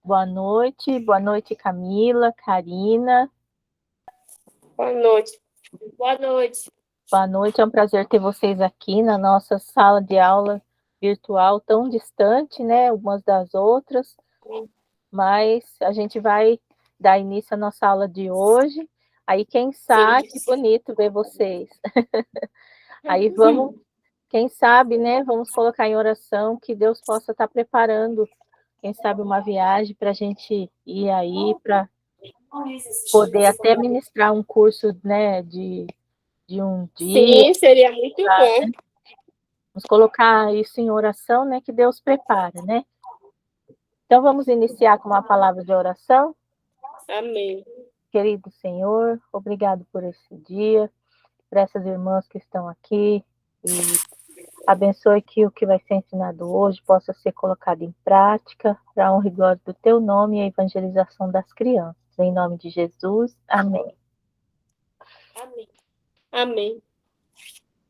Boa noite, Camila, Karina. Boa noite. Boa noite. Boa noite, é um prazer ter vocês aqui na nossa sala de aula virtual, tão distante, né, umas das outras, mas a gente vai dar início à nossa aula de hoje. Aí, quem sabe, que bonito ver vocês. Aí vamos, quem sabe, né, vamos colocar em oração que Deus possa estar preparando, quem sabe, uma viagem para a gente ir aí, para poder até ministrar um curso, né, de um dia. Sim, seria muito bom. Vamos colocar isso em oração, né, que Deus prepara, né? Então, vamos iniciar com uma palavra de oração. Amém. Querido Senhor, obrigado por esse dia, por essas irmãs que estão aqui, e abençoe que o que vai ser ensinado hoje possa ser colocado em prática, para a honra e glória do teu nome e a evangelização das crianças. Em nome de Jesus, amém. Amém. Amém.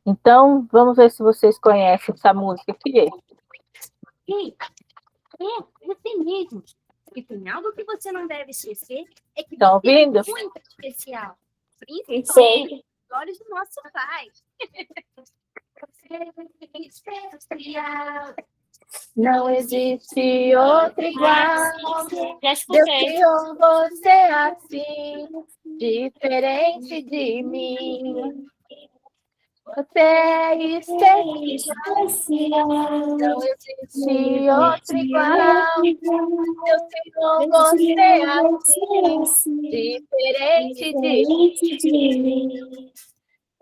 Então, vamos ver se vocês conhecem essa música aqui. Sim, você mesmo. E tem algo que você não deve esquecer, é que Estão você é ouvindo? muito especial. Sim. Principalmente os olhos do nosso Pai. Você é especial. Não existe outro igual. Já Deus escutei. criou você assim, diferente de mim. Você é especial. Não existe outro igual. Deus criou você assim, diferente de mim.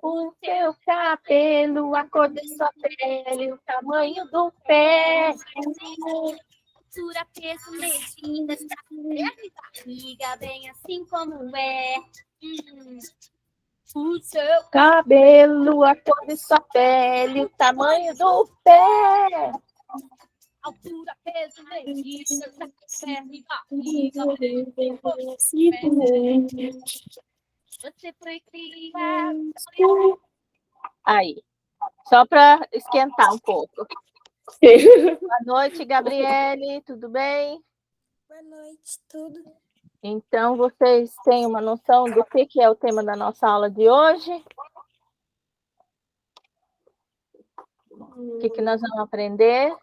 O seu cabelo, a cor da sua pele, o tamanho do pé. Altura, peso, medida, terra e barriga, bem assim como é. O seu Cabelo, a cor de sua pele, o tamanho do pé. altura, peso, medida, terra e barriga, bem assim como é. Você foi criado. Aí, só para esquentar um pouco. Boa noite, Gabriele, tudo bem? Boa noite, tudo. Então, vocês têm uma noção do que é o tema da nossa aula de hoje? O que nós vamos aprender?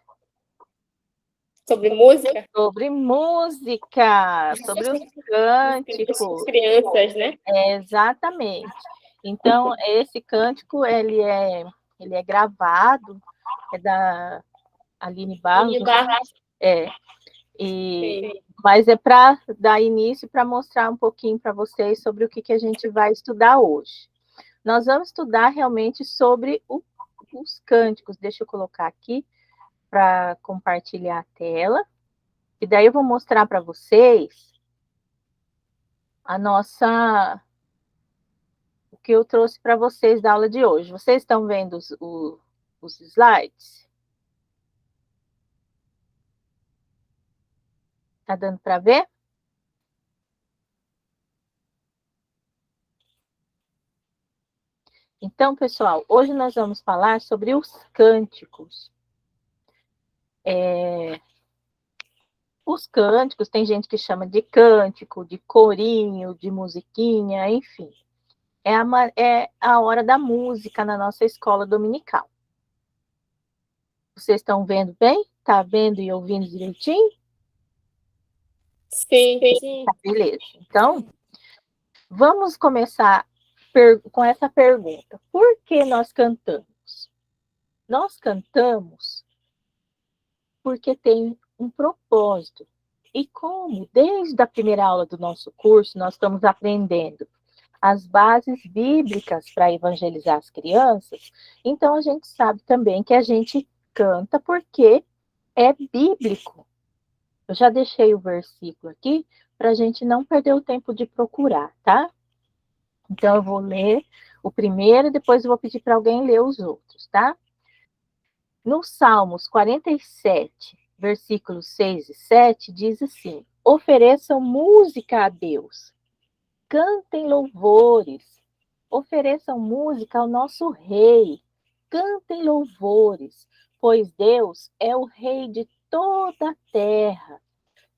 Sobre música? Sobre música, sobre os cânticos. Crianças, né? Exatamente. Então, esse cântico, ele é gravado, é da Aline Barros. Mas é para dar início, para mostrar um pouquinho para vocês sobre o que a gente vai estudar hoje. Nós vamos estudar realmente sobre os cânticos. Deixa eu colocar aqui para compartilhar a tela. E daí eu vou mostrar para vocês o que eu trouxe para vocês da aula de hoje. Vocês estão vendo os slides? Está dando para ver? Então, pessoal, hoje nós vamos falar sobre os cânticos. Os cânticos, tem gente que chama de cântico, de corinho, de musiquinha, enfim. É a hora da música na nossa escola dominical. Vocês estão vendo bem? Está vendo e ouvindo direitinho? Sim. Tá, beleza. Então, vamos começar com essa pergunta. Por que nós cantamos? Nós cantamos porque tem um propósito. E como, desde a primeira aula do nosso curso, nós estamos aprendendo as bases bíblicas para evangelizar as crianças, então a gente sabe também que a gente canta porque é bíblico. Eu já deixei o versículo aqui para a gente não perder o tempo de procurar, tá? Então eu vou ler o primeiro e depois eu vou pedir para alguém ler os outros, tá? No Salmos 47, versículos 6 e 7, diz assim: ofereçam música a Deus, cantem louvores, ofereçam música ao nosso Rei, cantem louvores, pois Deus é o Rei de toda a terra.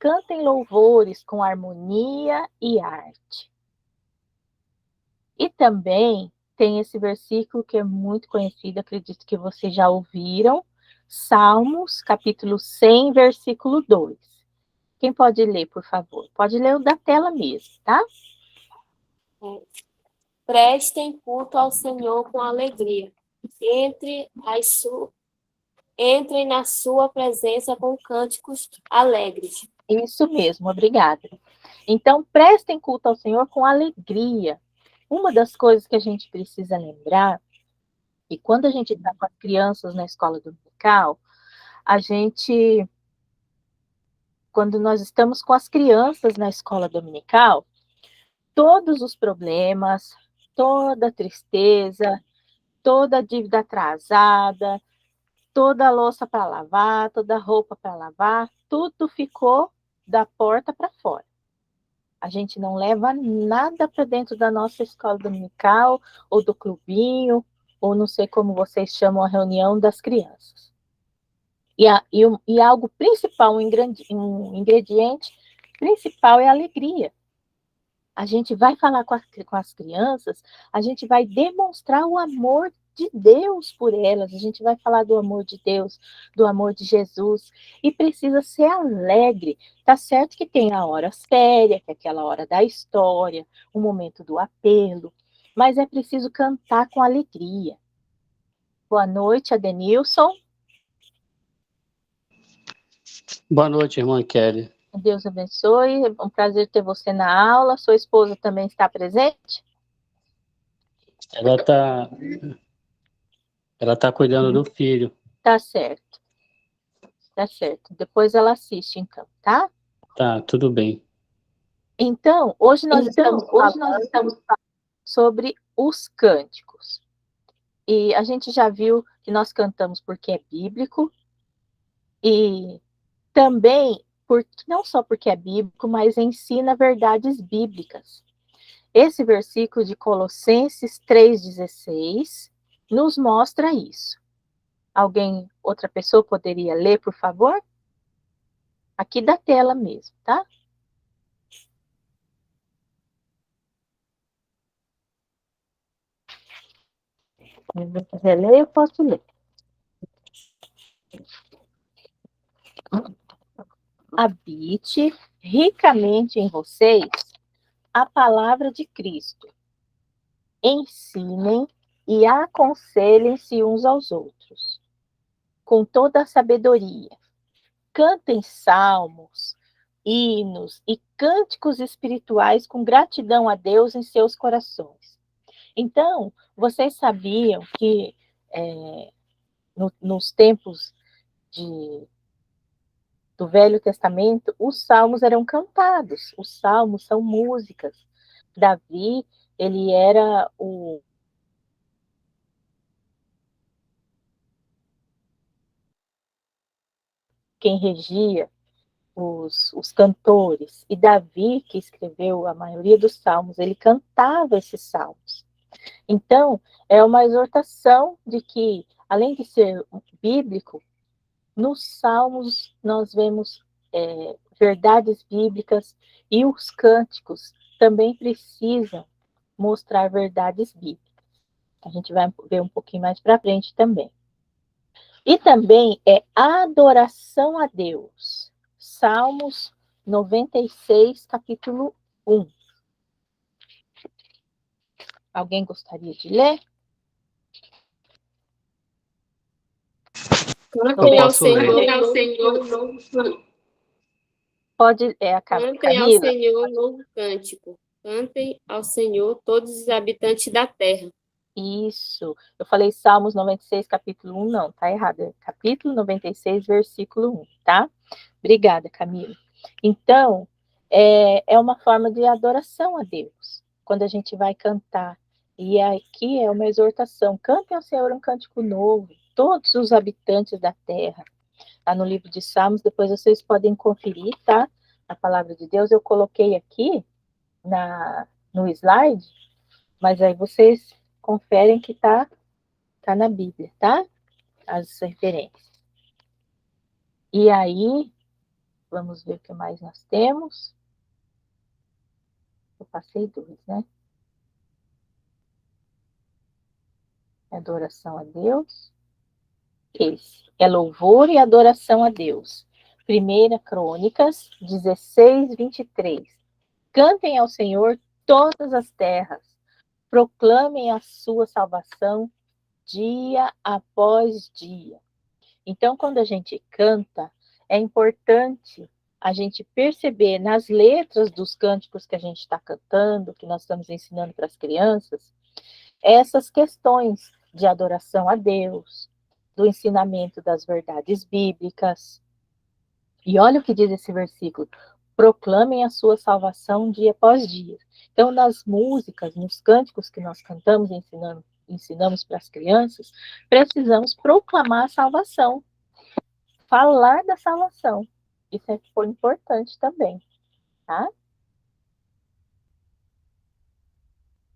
cantem louvores com harmonia e arte. E também tem esse versículo que é muito conhecido, acredito que vocês já ouviram, Salmos, capítulo 100, versículo 2. Quem pode ler, por favor? Pode ler o da tela mesmo, tá? Prestem culto ao Senhor com alegria. Entrem na sua presença com cânticos alegres. Isso mesmo, obrigada. Então, prestem culto ao Senhor com alegria. Uma das coisas que a gente precisa lembrar, e quando a gente está com as crianças na escola dominical, quando nós estamos com as crianças na escola dominical, todos os problemas, toda a tristeza, toda a dívida atrasada, toda a louça para lavar, toda a roupa para lavar, tudo ficou da porta para fora. A gente não leva nada para dentro da nossa escola dominical, ou do clubinho, ou não sei como vocês chamam a reunião das crianças. E algo principal, um ingrediente principal é a alegria. A gente vai falar com as crianças, a gente vai demonstrar o amor de Deus por elas, a gente vai falar do amor de Deus, do amor de Jesus, e precisa ser alegre. Tá certo que tem a hora séria, que é aquela hora da história, o momento do apelo, mas é preciso cantar com alegria. Boa noite, Adenilson. Boa noite, irmã Kelly. Deus abençoe, é um prazer ter você na aula. Sua esposa também está presente? Ela tá cuidando do filho. Tá certo. Tá certo. Depois ela assiste, então, tá? Tá, tudo bem. Então, hoje nós estamos falando sobre os cânticos. E a gente já viu que nós cantamos porque é bíblico, e também não só porque é bíblico, mas ensina verdades bíblicas. Esse versículo de Colossenses 3,16 nos mostra isso. Outra pessoa poderia ler, por favor? Aqui da tela mesmo, tá? Se você quiser ler, eu posso ler. Habite ricamente em vocês a palavra de Cristo. Ensinem e aconselhem-se uns aos outros, com toda a sabedoria. Cantem salmos, hinos e cânticos espirituais com gratidão a Deus em seus corações. Então, vocês sabiam que nos tempos do Velho Testamento, os salmos eram cantados. Os salmos são músicas. Davi, ele era quem regia os cantores. E Davi, que escreveu a maioria dos salmos, ele cantava esses salmos. Então, é uma exortação de que, além de ser bíblico, nos salmos nós vemos verdades bíblicas, e os cânticos também precisam mostrar verdades bíblicas. A gente vai ver um pouquinho mais para frente também. E também é adoração a Deus. Salmos 96, capítulo 1. Alguém gostaria de ler? Cantem ao posso ler. Senhor, Pode, a cantem ao Camila? Senhor um novo cântico. Cantem ao Senhor todos os habitantes da terra. Isso. Eu falei Salmos 96, capítulo 1, não, tá errado. É capítulo 96, versículo 1, tá? Obrigada, Camila. Então, é uma forma de adoração a Deus, quando a gente vai cantar. E aqui é uma exortação. Cantem ao Senhor um cântico novo, todos os habitantes da terra. Tá no livro de Salmos, depois vocês podem conferir, tá? A palavra de Deus eu coloquei aqui no slide, mas aí vocês conferem que tá na Bíblia, tá? As referências. E aí, Vamos ver o que mais nós temos. Eu passei 2, né? Adoração a Deus. Esse é louvor e adoração a Deus. 1 Crônicas 16, 23. Cantem ao Senhor todas as terras, proclamem a sua salvação dia após dia. Então, quando a gente canta, é importante a gente perceber nas letras dos cânticos que a gente está cantando, que nós estamos ensinando para as crianças, essas questões de adoração a Deus, do ensinamento das verdades bíblicas. E olha o que diz esse versículo: proclamem a sua salvação dia após dia. Então, nas músicas, nos cânticos que nós cantamos e ensinamos para as crianças, precisamos proclamar a salvação, falar da salvação. Isso foi importante também, tá?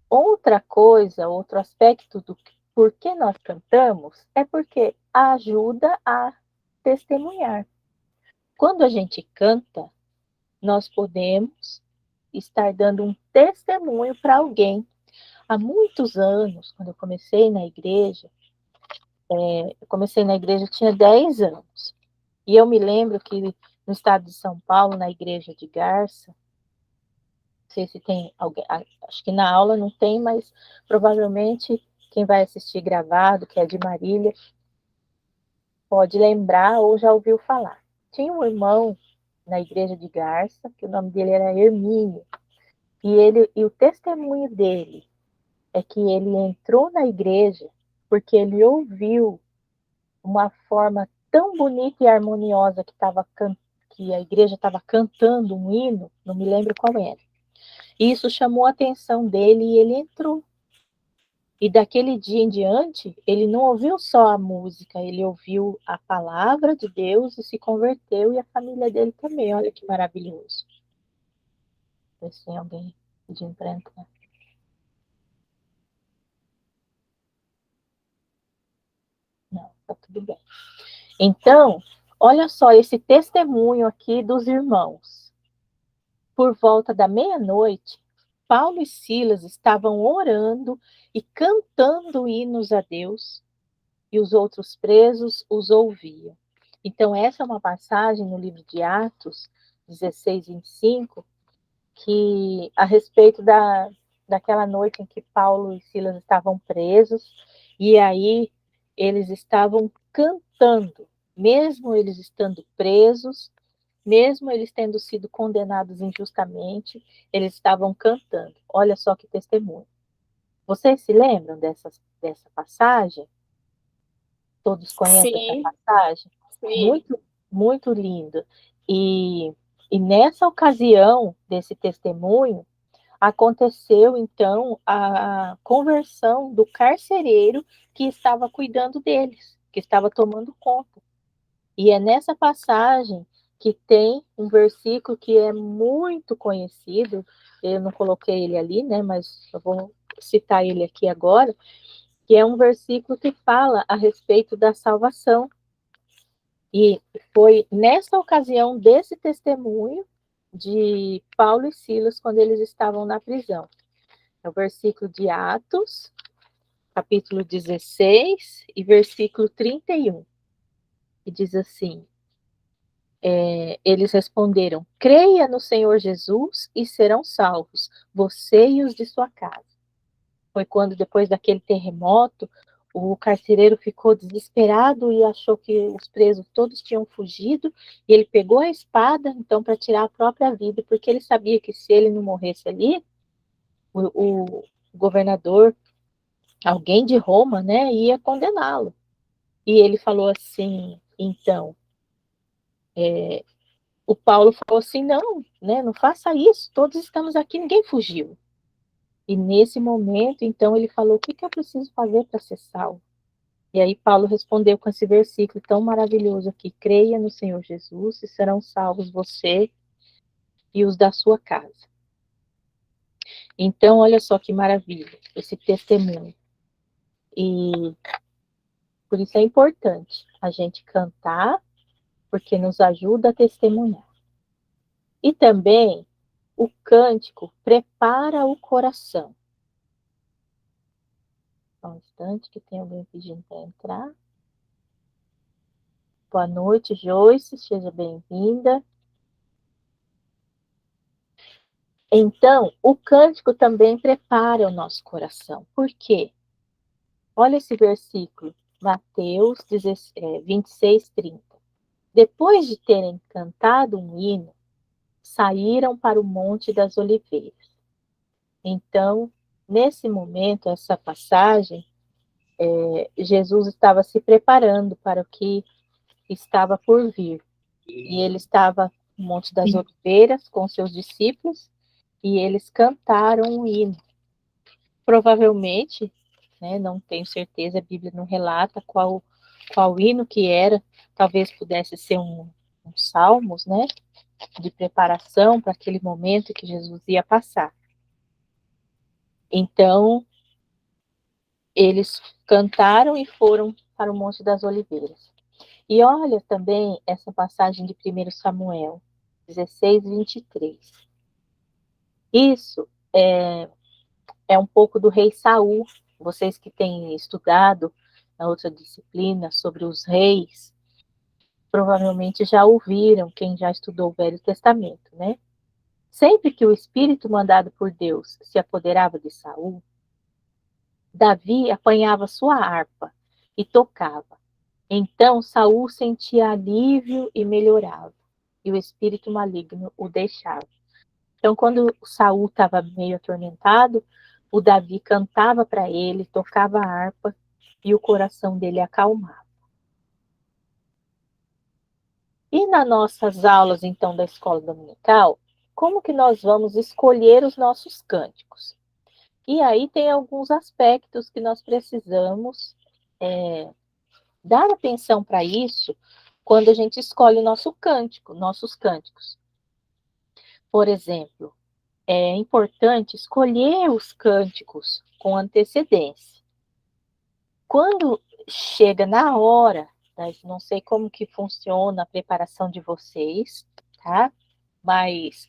Outra coisa, outro aspecto do por que nós cantamos é porque ajuda a testemunhar. Quando a gente canta, nós podemos estar dando um testemunho para alguém. Há muitos anos, quando eu comecei na igreja, eu tinha 10 anos. E eu me lembro que no estado de São Paulo, na igreja de Garça, não sei se tem alguém, acho que na aula não tem, mas provavelmente quem vai assistir gravado, que é de Marília, pode lembrar ou já ouviu falar. Tinha um irmão na igreja de Garça, que o nome dele era Hermínio, e o testemunho dele é que ele entrou na igreja porque ele ouviu uma forma tão bonita e harmoniosa que a igreja estava cantando um hino, não me lembro qual era. E isso chamou a atenção dele e ele entrou. E daquele dia em diante, ele não ouviu só a música, ele ouviu a palavra de Deus e se converteu, e a família dele também. Olha que maravilhoso. Ver se tem alguém pedindo para entrar. Não, tá tudo bem. Então, olha só esse testemunho aqui dos irmãos. Por volta da meia-noite, Paulo e Silas estavam orando e cantando hinos a Deus, e os outros presos os ouviam. Então, essa é uma passagem no livro de Atos 16, 25, que a respeito daquela noite em que Paulo e Silas estavam presos, e aí eles estavam cantando, mesmo eles estando presos, mesmo eles tendo sido condenados injustamente, eles estavam cantando. Olha só que testemunho. Vocês se lembram dessa passagem? Todos conhecem essa Sim, passagem? sim. Muito, muito linda. E nessa ocasião desse testemunho, aconteceu, então, a conversão do carcereiro que estava cuidando deles, que estava tomando conta. E é nessa passagem que tem um versículo que é muito conhecido, eu não coloquei ele ali, né, mas eu vou citar ele aqui agora, que é um versículo que fala a respeito da salvação. E foi nessa ocasião desse testemunho de Paulo e Silas, quando eles estavam na prisão. É o versículo de Atos, capítulo 16 e versículo 31. E diz assim: eles responderam: creia no Senhor Jesus e serão salvos, você e os de sua casa. Foi quando, depois daquele terremoto, o carcereiro ficou desesperado e achou que os presos todos tinham fugido, e ele pegou a espada, então, para tirar a própria vida, porque ele sabia que se ele não morresse ali, o governador, alguém de Roma, né, ia condená-lo. E ele falou assim, então, o Paulo falou assim, não, né, não faça isso, todos estamos aqui, ninguém fugiu. E nesse momento, então, ele falou, o que eu preciso fazer para ser salvo? E aí Paulo respondeu com esse versículo tão maravilhoso aqui: creia no Senhor Jesus e serão salvos você e os da sua casa. Então, olha só que maravilha, esse testemunho. E por isso é importante a gente cantar, porque nos ajuda a testemunhar. E também o cântico prepara o coração. Só um instante que tem alguém pedindo para entrar. Boa noite, Joyce, seja bem-vinda. Então, o cântico também prepara o nosso coração. Por quê? Olha esse versículo, Mateus 26, 30. Depois de terem cantado um hino, saíram para o Monte das Oliveiras. Então, nesse momento, essa passagem, Jesus estava se preparando para o que estava por vir. E ele estava no Monte das Oliveiras com seus discípulos e eles cantaram um hino. Provavelmente, né, não tenho certeza, a Bíblia não relata qual hino que era, talvez pudesse ser um salmos, né, de preparação para aquele momento que Jesus ia passar. Então, eles cantaram e foram para o Monte das Oliveiras. E olha também essa passagem de 1 Samuel 16, 23. Isso é um pouco do rei Saul. Vocês que têm estudado na outra disciplina sobre os reis, provavelmente já ouviram, quem já estudou o Velho Testamento, né? Sempre que o espírito mandado por Deus se apoderava de Saul, Davi apanhava sua harpa e tocava. Então Saul sentia alívio e melhorava, e o espírito maligno o deixava. Então, quando Saul estava meio atormentado, o Davi cantava para ele, tocava a harpa e o coração dele acalmava. E nas nossas aulas, então, da escola dominical, como que nós vamos escolher os nossos cânticos? E aí tem alguns aspectos que nós precisamos dar atenção para isso quando a gente escolhe o nosso cântico, nossos cânticos. Por exemplo, é importante escolher os cânticos com antecedência. Quando chega na hora, né, não sei como que funciona a preparação de vocês, tá? Mas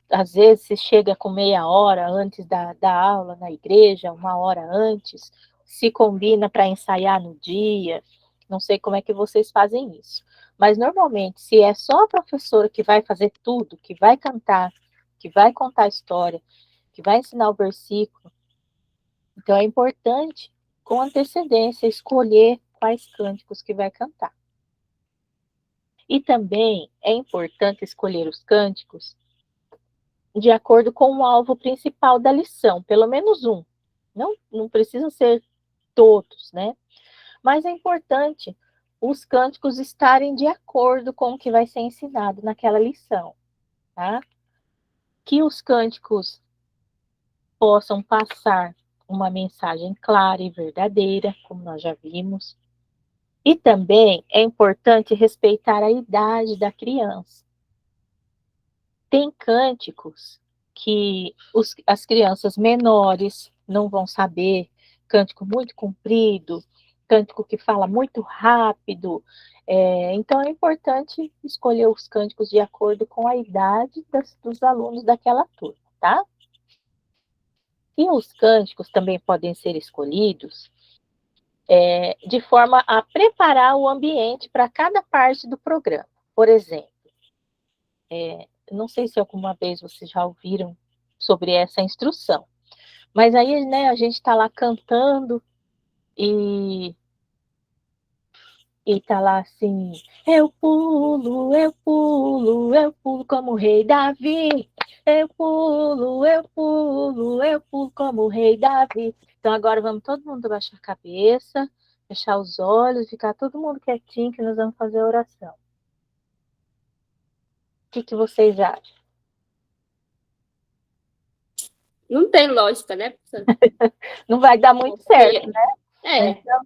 às vezes se chega com meia hora antes da aula na igreja, uma hora antes, se combina para ensaiar no dia, não sei como é que vocês fazem isso. Mas normalmente, se é só a professora que vai fazer tudo, que vai cantar, que vai contar a história, que vai ensinar o versículo, então é importante, com antecedência, escolher quais cânticos que vai cantar. E também é importante escolher os cânticos de acordo com o alvo principal da lição, pelo menos um. Não precisam ser todos, né? Mas é importante os cânticos estarem de acordo com o que vai ser ensinado naquela lição, tá? Que os cânticos possam passar uma mensagem clara e verdadeira, como nós já vimos. E também é importante respeitar a idade da criança. Tem cânticos que as crianças menores não vão saber, cântico muito comprido, cântico que fala muito rápido. Então é importante escolher os cânticos de acordo com a idade dos alunos daquela turma, tá? E os cânticos também podem ser escolhidos de forma a preparar o ambiente para cada parte do programa. Por exemplo, não sei se alguma vez vocês já ouviram sobre essa instrução, mas aí, né, a gente está lá cantando e tá lá assim, eu pulo, eu pulo, eu pulo como o rei Davi, eu pulo, eu pulo, eu pulo como o rei Davi. Então agora vamos todo mundo baixar a cabeça, fechar os olhos, ficar todo mundo quietinho que nós vamos fazer a oração. O que vocês acham? Não tem lógica, né, professora? Não vai dar muito certo, né? Então,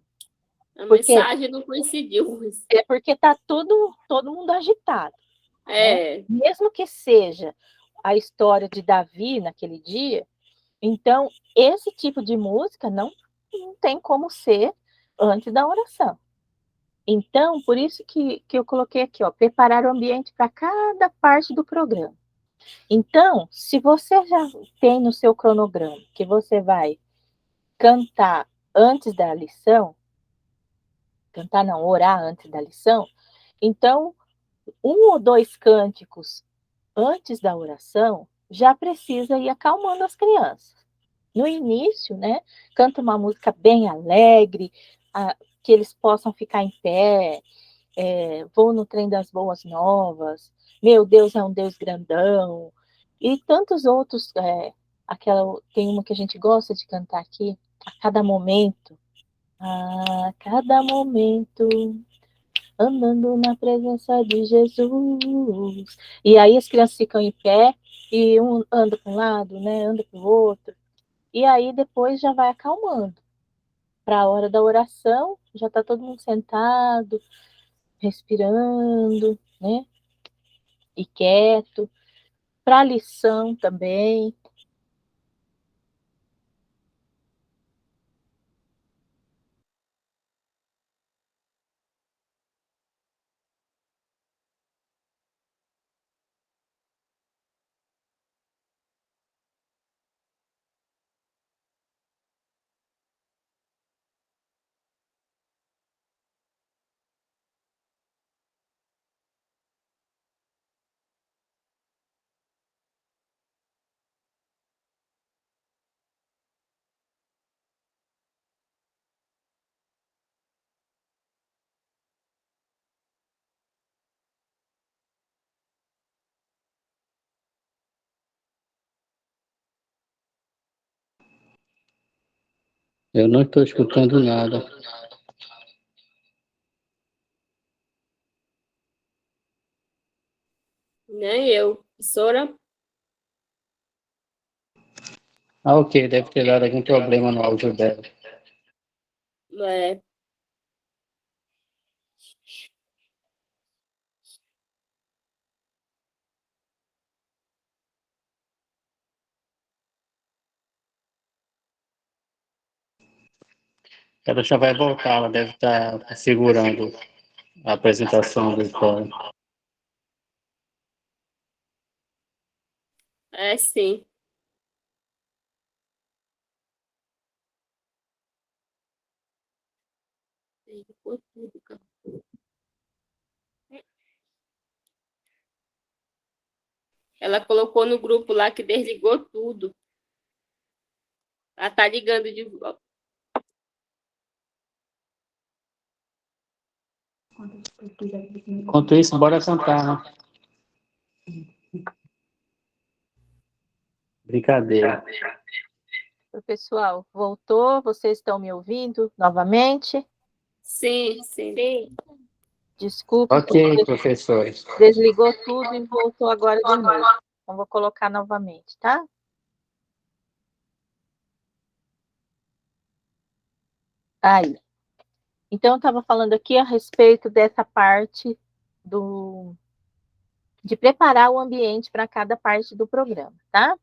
a mensagem não coincidiu. É porque tá todo mundo agitado. Né? Mesmo que seja a história de Davi naquele dia, então esse tipo de música não tem como ser antes da oração. Então, por isso que eu coloquei aqui, ó, preparar o ambiente para cada parte do programa. Então, se você já tem no seu cronograma que você vai cantar antes da lição, cantar não, orar antes da lição, então, 1 ou 2 cânticos antes da oração já precisa ir acalmando as crianças. No início, né, canta uma música bem alegre, que eles possam ficar em pé, vou no trem das boas novas, meu Deus é um Deus grandão, e tantos outros, tem uma que a gente gosta de cantar aqui, a cada momento, andando na presença de Jesus. E aí as crianças ficam em pé, e um anda para um lado, né, anda para o outro, e aí depois já vai acalmando. Para a hora da oração, já está todo mundo sentado, respirando, né? E quieto. Para a lição também. Eu não estou escutando nada. Nem eu. Professora? Ah, ok, deve ter dado algum problema no áudio dela. É, Ela já vai voltar, ela deve estar segurando a apresentação do Vitória. sim. Desligou tudo, cara. Ela colocou no grupo lá que desligou tudo. Ela tá ligando de volta. Enquanto isso, bora cantar, né? Brincadeira. Pessoal, voltou? Vocês estão me ouvindo novamente? Sim, sim. Desculpa, Ok, professores. desligou tudo e voltou agora de novo. Então, vou colocar novamente, tá? Aí. Então, eu estava falando aqui a respeito dessa parte de preparar o ambiente para cada parte do programa, tá?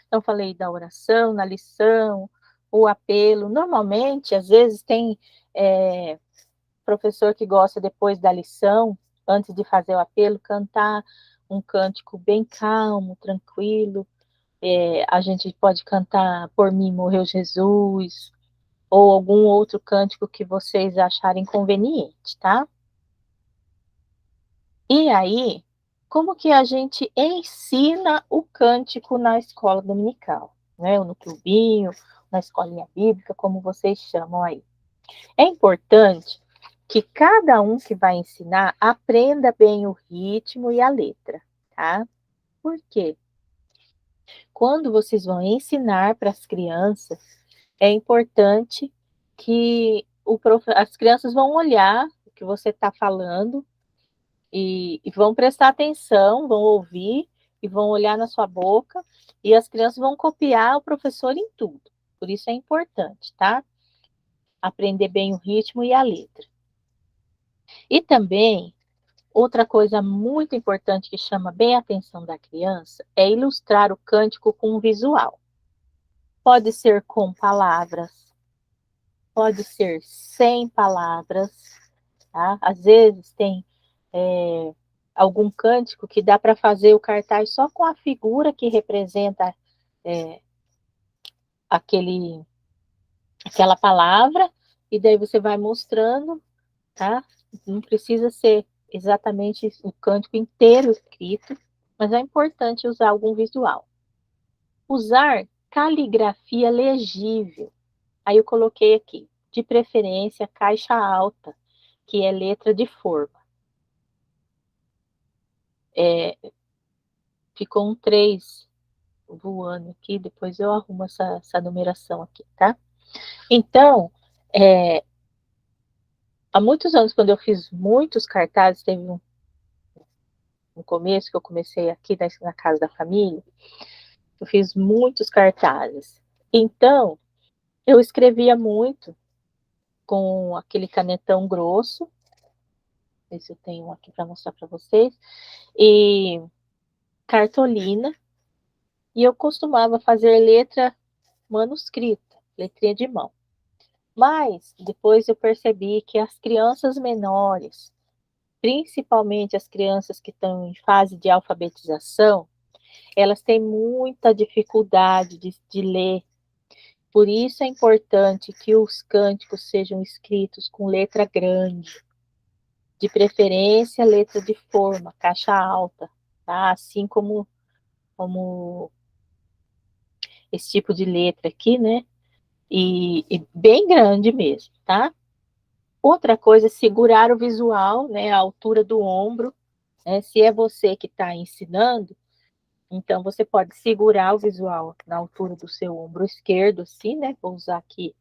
Então, falei da oração, na lição, o apelo. Normalmente, às vezes, tem professor que gosta, depois da lição, antes de fazer o apelo, cantar um cântico bem calmo, tranquilo. A gente pode cantar Por Mim Morreu Jesus, ou algum outro cântico que vocês acharem conveniente, tá? E aí, como que a gente ensina o cântico na escola dominical, né? Ou no clubinho, na escolinha bíblica, como vocês chamam aí. É importante que cada um que vai ensinar aprenda bem o ritmo e a letra, tá? Por quê? Quando vocês vão ensinar para as crianças, é importante que as crianças vão olhar o que você está falando e vão prestar atenção, vão ouvir e vão olhar na sua boca, e as crianças vão copiar o professor em tudo. Por isso é importante, tá? Aprender bem o ritmo e a letra. E também, outra coisa muito importante que chama bem a atenção da criança é ilustrar o cântico com um visual. Pode ser com palavras, pode ser sem palavras, tá? Às vezes tem algum cântico que dá para fazer o cartaz só com a figura que representa aquela palavra, e daí você vai mostrando, tá? Não precisa ser exatamente o cântico inteiro escrito, mas é importante usar algum visual. Usar caligrafia legível. Aí eu coloquei aqui, de preferência, caixa alta, que é letra de forma. Ficou um 3 voando aqui, depois eu arrumo essa numeração aqui, tá? Então, há muitos anos, quando eu fiz muitos cartazes, teve no começo que eu comecei aqui na casa da família, eu fiz muitos cartazes. Então, eu escrevia muito com aquele canetão grosso, ver se eu tenho um aqui para mostrar para vocês, e cartolina, e eu costumava fazer letra manuscrita, letrinha de mão. Mas depois eu percebi que as crianças menores, principalmente as crianças que estão em fase de alfabetização, elas têm muita dificuldade de ler. Por isso é importante que os cânticos sejam escritos com letra grande, de preferência letra de forma, caixa alta, tá? Assim como esse tipo de letra aqui, né? E bem grande mesmo, tá? Outra coisa é segurar o visual, né? A altura do ombro, né? Se é você que está ensinando, então você pode segurar o visual na altura do seu ombro esquerdo, assim, né? Vou usar aqui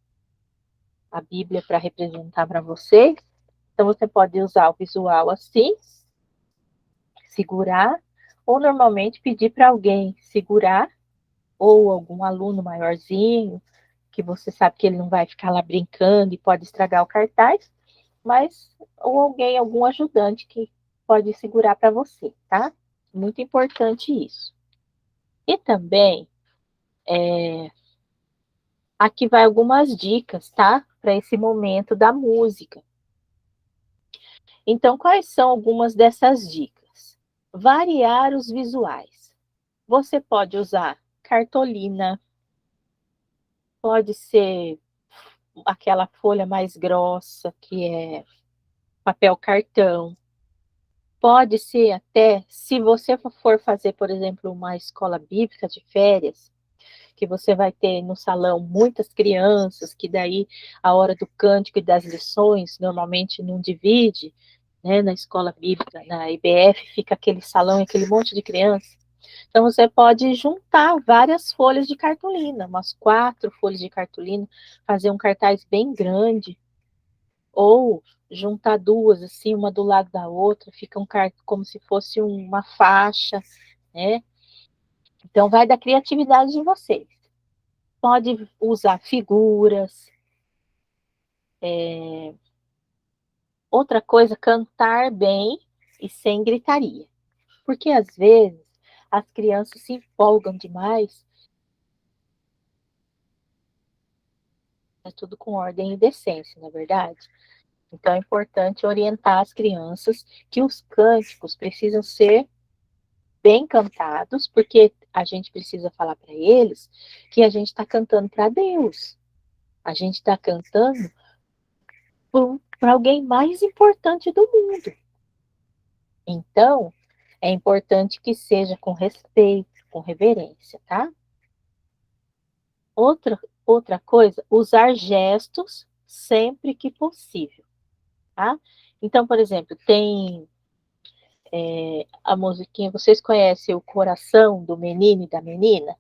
a Bíblia para representar para vocês. Então você pode usar o visual assim, segurar, ou normalmente pedir para alguém segurar, ou algum aluno maiorzinho, que você sabe que ele não vai ficar lá brincando e pode estragar o cartaz, mas ou alguém, algum ajudante que pode segurar para você, tá? Muito importante isso. E também, aqui vai algumas dicas, tá? Para esse momento da música. Então, quais são algumas dessas dicas? Variar os visuais. Você pode usar cartolina, pode ser aquela folha mais grossa, que é papel cartão. Pode ser até, se você for fazer, por exemplo, uma escola bíblica de férias, que você vai ter no salão muitas crianças, que daí a hora do cântico e das lições normalmente não divide, né? Na escola bíblica, na IBF, fica aquele salão e aquele monte de criança. Então você pode juntar várias folhas de cartolina, umas 4 folhas de cartolina, fazer um cartaz bem grande, ou juntar duas, assim, uma do lado da outra, fica como se fosse uma faixa, né? Então, vai da criatividade de vocês. Pode usar figuras. Outra coisa, cantar bem e sem gritaria. Porque, às vezes, as crianças se empolgam demais. É tudo com ordem e decência, não é verdade? Então, é importante orientar as crianças que os cânticos precisam ser bem cantados, porque a gente precisa falar para eles que a gente está cantando para Deus. A gente está cantando para alguém mais importante do mundo. Então, é importante que seja com respeito, com reverência, tá? Outra coisa, usar gestos sempre que possível, tá? Então, por exemplo, tem a musiquinha, vocês conhecem o Coração do Menino e da Menina?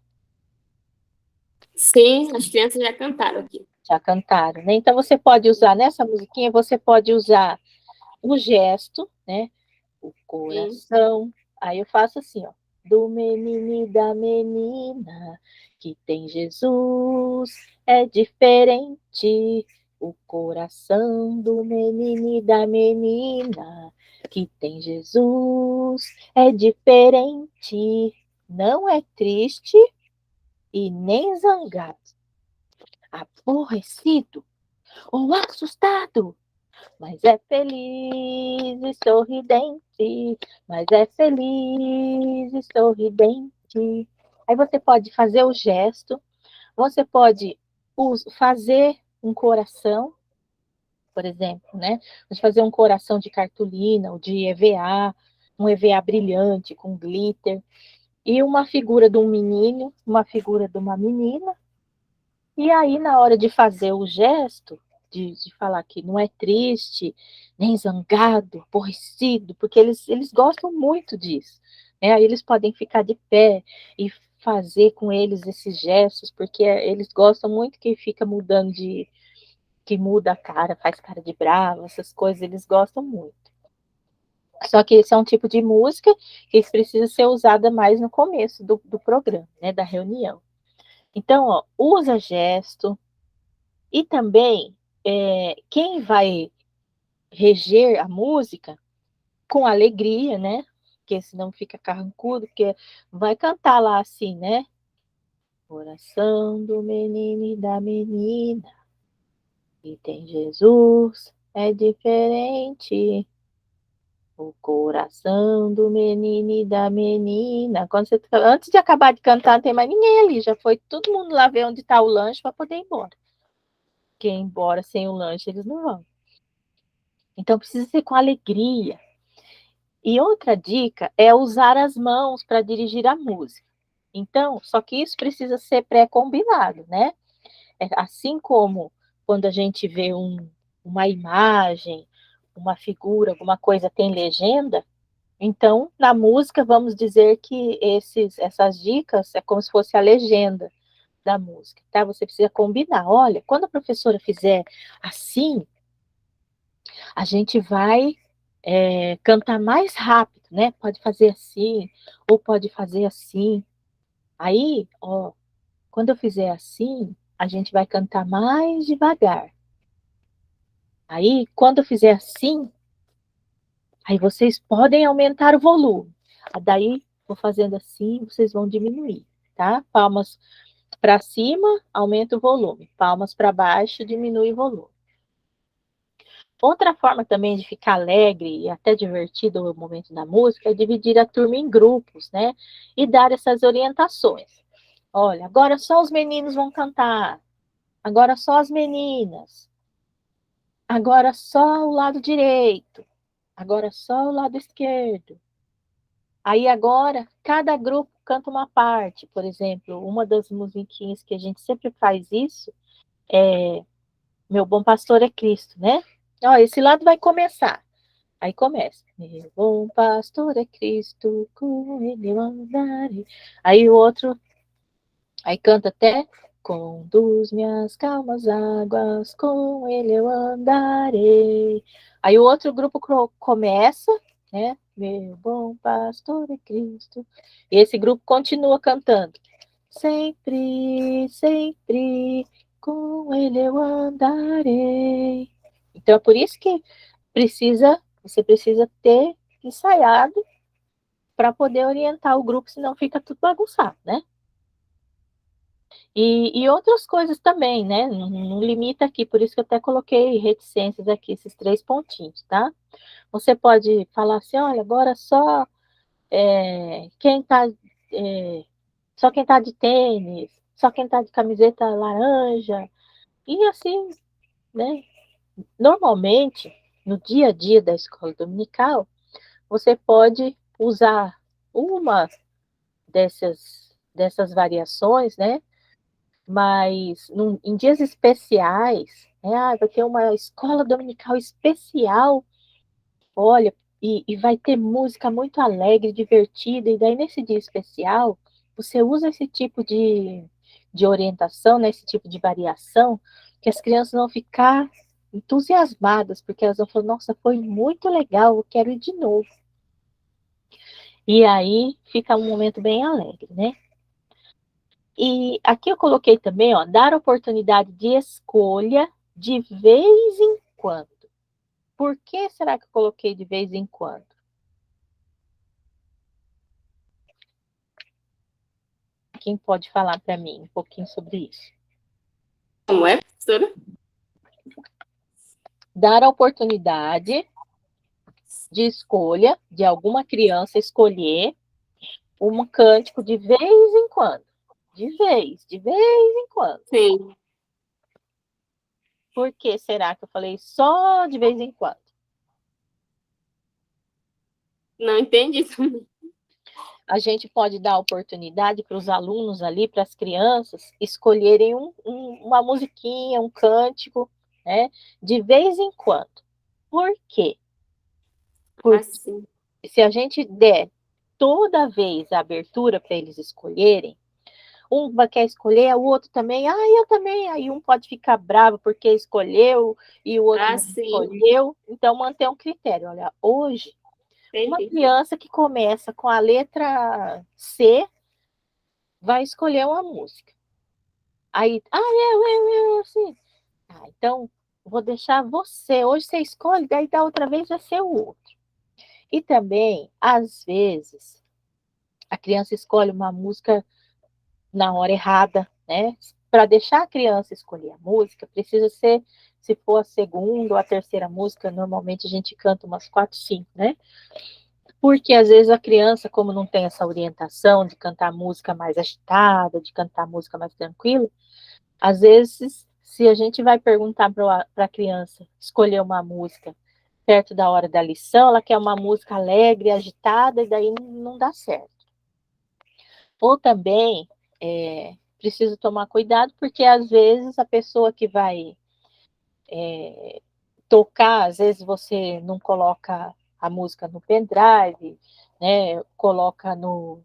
Sim, as crianças já cantaram aqui. Já cantaram, né? Então você pode usar nessa musiquinha, você pode usar o gesto, né? O coração. Aí eu faço assim, ó. Do menino e da menina que tem Jesus é diferente. O coração do menino e da menina que tem Jesus é diferente. Não é triste e nem zangado, aborrecido ou assustado, mas é feliz e sorridente, mas é feliz e sorridente. Aí você pode fazer o gesto, você pode fazer um coração, por exemplo, né? Vamos fazer um coração de cartolina ou de EVA, um EVA brilhante com glitter, e uma figura de um menino, uma figura de uma menina. E aí, na hora de fazer o gesto, de falar que não é triste, nem zangado, aborrecido, porque eles gostam muito disso. Né? Aí eles podem ficar de pé e fazer com eles esses gestos, porque eles gostam muito que fica mudando que muda a cara, faz cara de bravo, essas coisas, eles gostam muito. Só que esse é um tipo de música que precisa ser usada mais no começo do programa, né, da reunião. Então, ó, usa gesto e também quem vai reger a música com alegria, né? Porque senão fica carrancudo, porque vai cantar lá assim, né? Coração do menino e da menina, e tem Jesus, é diferente. O coração do menino e da menina. Antes de acabar de cantar, não tem mais ninguém ali. Já foi todo mundo lá ver onde está o lanche para poder ir embora. Porque ir embora sem o lanche, eles não vão. Então precisa ser com alegria. E outra dica é usar as mãos para dirigir a música. Então, só que isso precisa ser pré-combinado, né? Assim como quando a gente vê uma imagem, uma figura, alguma coisa tem legenda, então, na música, vamos dizer que essas dicas é como se fosse a legenda da música, tá? Você precisa combinar. Olha, quando a professora fizer assim, a gente vai cantar mais rápido, né? Pode fazer assim, ou pode fazer assim. Aí, ó, quando eu fizer assim, a gente vai cantar mais devagar. Aí, quando eu fizer assim, aí vocês podem aumentar o volume. Daí, vou fazendo assim, vocês vão diminuir, tá? Palmas para cima, aumenta o volume. Palmas para baixo, diminui o volume. Outra forma também de ficar alegre e até divertido o momento da música é dividir a turma em grupos, né? E dar essas orientações. Olha, agora só os meninos vão cantar. Agora só as meninas. Agora só o lado direito. Agora só o lado esquerdo. Aí agora, cada grupo canta uma parte. Por exemplo, uma das musiquinhas que a gente sempre faz isso é Meu Bom Pastor é Cristo, né? Ó, esse lado vai começar. Aí começa. Meu bom pastor é Cristo, com ele eu andarei. Aí o outro, aí canta até conduz-me às calmas águas, com ele eu andarei. Aí o outro grupo começa, né? Meu bom pastor é Cristo. E esse grupo continua cantando. Sempre, sempre, com ele eu andarei. Então é por isso que você precisa ter ensaiado para poder orientar o grupo, senão fica tudo bagunçado, né? E outras coisas também, né? Não limita aqui, por isso que eu até coloquei reticências aqui, esses 3 pontinhos, tá? Você pode falar assim, olha, agora só quem tá só quem tá de tênis, só quem tá de camiseta laranja, e assim, né? Normalmente, no dia a dia da escola dominical, você pode usar uma dessas variações, né? Mas em dias especiais, né? Vai ter uma escola dominical especial, olha, e vai ter música muito alegre, divertida, e daí nesse dia especial, você usa esse tipo de orientação, né? Esse tipo de variação, que as crianças vão ficar entusiasmadas, porque elas vão falar, nossa, foi muito legal, eu quero ir de novo. E aí fica um momento bem alegre, né? E aqui eu coloquei também, ó, dar oportunidade de escolha de vez em quando. Por que será que eu coloquei de vez em quando? Quem pode falar para mim um pouquinho sobre isso? Como é, professora? dar a oportunidade de escolha de alguma criança escolher um cântico de vez em quando. De vez em quando. Sim. Por que será que eu falei só de vez em quando? Não entendi também. A gente pode dar oportunidade para os alunos ali, para as crianças, escolherem uma musiquinha, um cântico, né? De vez em quando. Por quê? Porque Assim. se a gente der toda vez a abertura para eles escolherem, um quer escolher, o outro também, eu também, aí um pode ficar bravo porque escolheu e o outro não Assim. escolheu. Então, manter um critério. Olha, hoje, uma Entendi. criança que começa com a letra C vai escolher uma música. Aí, assim. Então, vou deixar você. Hoje você escolhe, daí da outra vez vai ser o outro. E também, às vezes, a criança escolhe uma música na hora errada, né? Para deixar a criança escolher a música, precisa ser, se for a segunda ou a terceira música, normalmente a gente canta umas 4, 5, né? Porque às vezes a criança, como não tem essa orientação de cantar música mais agitada, de cantar música mais tranquila, às vezes, se a gente vai perguntar para a criança escolher uma música perto da hora da lição, ela quer uma música alegre, agitada, e daí não dá certo. Ou também, preciso tomar cuidado, porque às vezes a pessoa que vai tocar, às vezes você não coloca a música no pendrive, né? Coloca no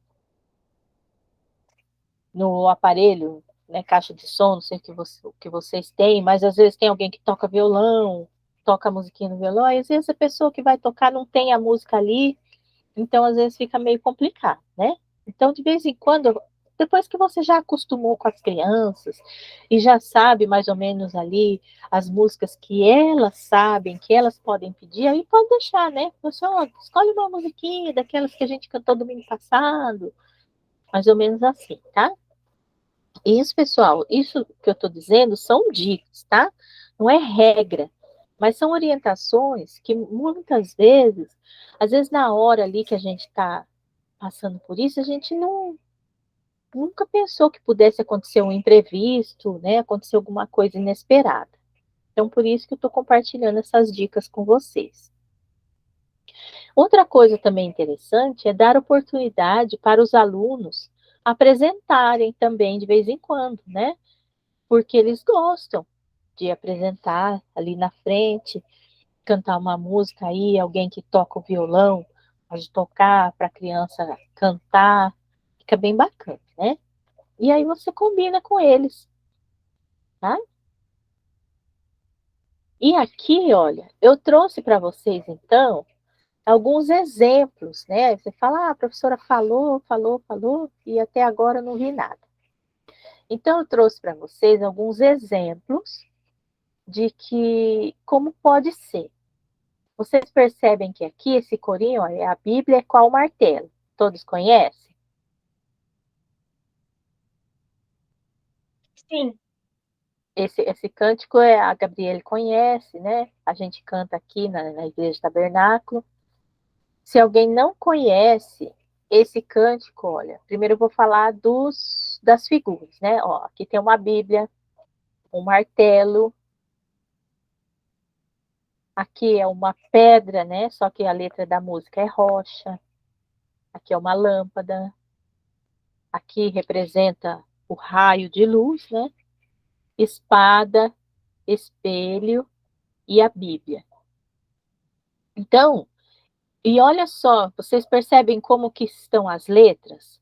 aparelho, né, caixa de som, não sei o que vocês têm, mas às vezes tem alguém que toca violão, toca a musiquinha no violão, e às vezes a pessoa que vai tocar não tem a música ali, então às vezes fica meio complicado, né? Então, de vez em quando, depois que você já acostumou com as crianças e já sabe mais ou menos ali as músicas que elas sabem, que elas podem pedir, aí pode deixar, né? Você, escolhe uma musiquinha daquelas que a gente cantou domingo passado, mais ou menos assim, tá? Isso, pessoal, isso que eu estou dizendo são dicas, tá? Não é regra, mas são orientações que muitas vezes, às vezes na hora ali que a gente está passando por isso, a gente nunca pensou que pudesse acontecer um imprevisto, né? Acontecer alguma coisa inesperada. Então, por isso que eu estou compartilhando essas dicas com vocês. Outra coisa também interessante é dar oportunidade para os alunos apresentarem também de vez em quando, né? Porque eles gostam de apresentar ali na frente, cantar uma música aí, alguém que toca o violão, pode tocar para a criança cantar, fica bem bacana, né? E aí você combina com eles, tá? E aqui, olha, eu trouxe para vocês, então, alguns exemplos, né? Você fala, a professora falou, e até agora eu não vi nada. Então, eu trouxe para vocês alguns exemplos de que como pode ser. Vocês percebem que aqui esse corinho, ó, é a Bíblia é qual martelo? Todos conhecem? Sim. Esse cântico a Gabriele conhece, né? A gente canta aqui na Igreja Tabernáculo. Se alguém não conhece esse cântico, olha, primeiro eu vou falar das figuras, né? Ó, aqui tem uma Bíblia, um martelo, aqui é uma pedra, né? Só que a letra da música é rocha. Aqui é uma lâmpada. Aqui representa o raio de luz, né? Espada, espelho e a Bíblia. Então, e olha só, vocês percebem como que estão as letras?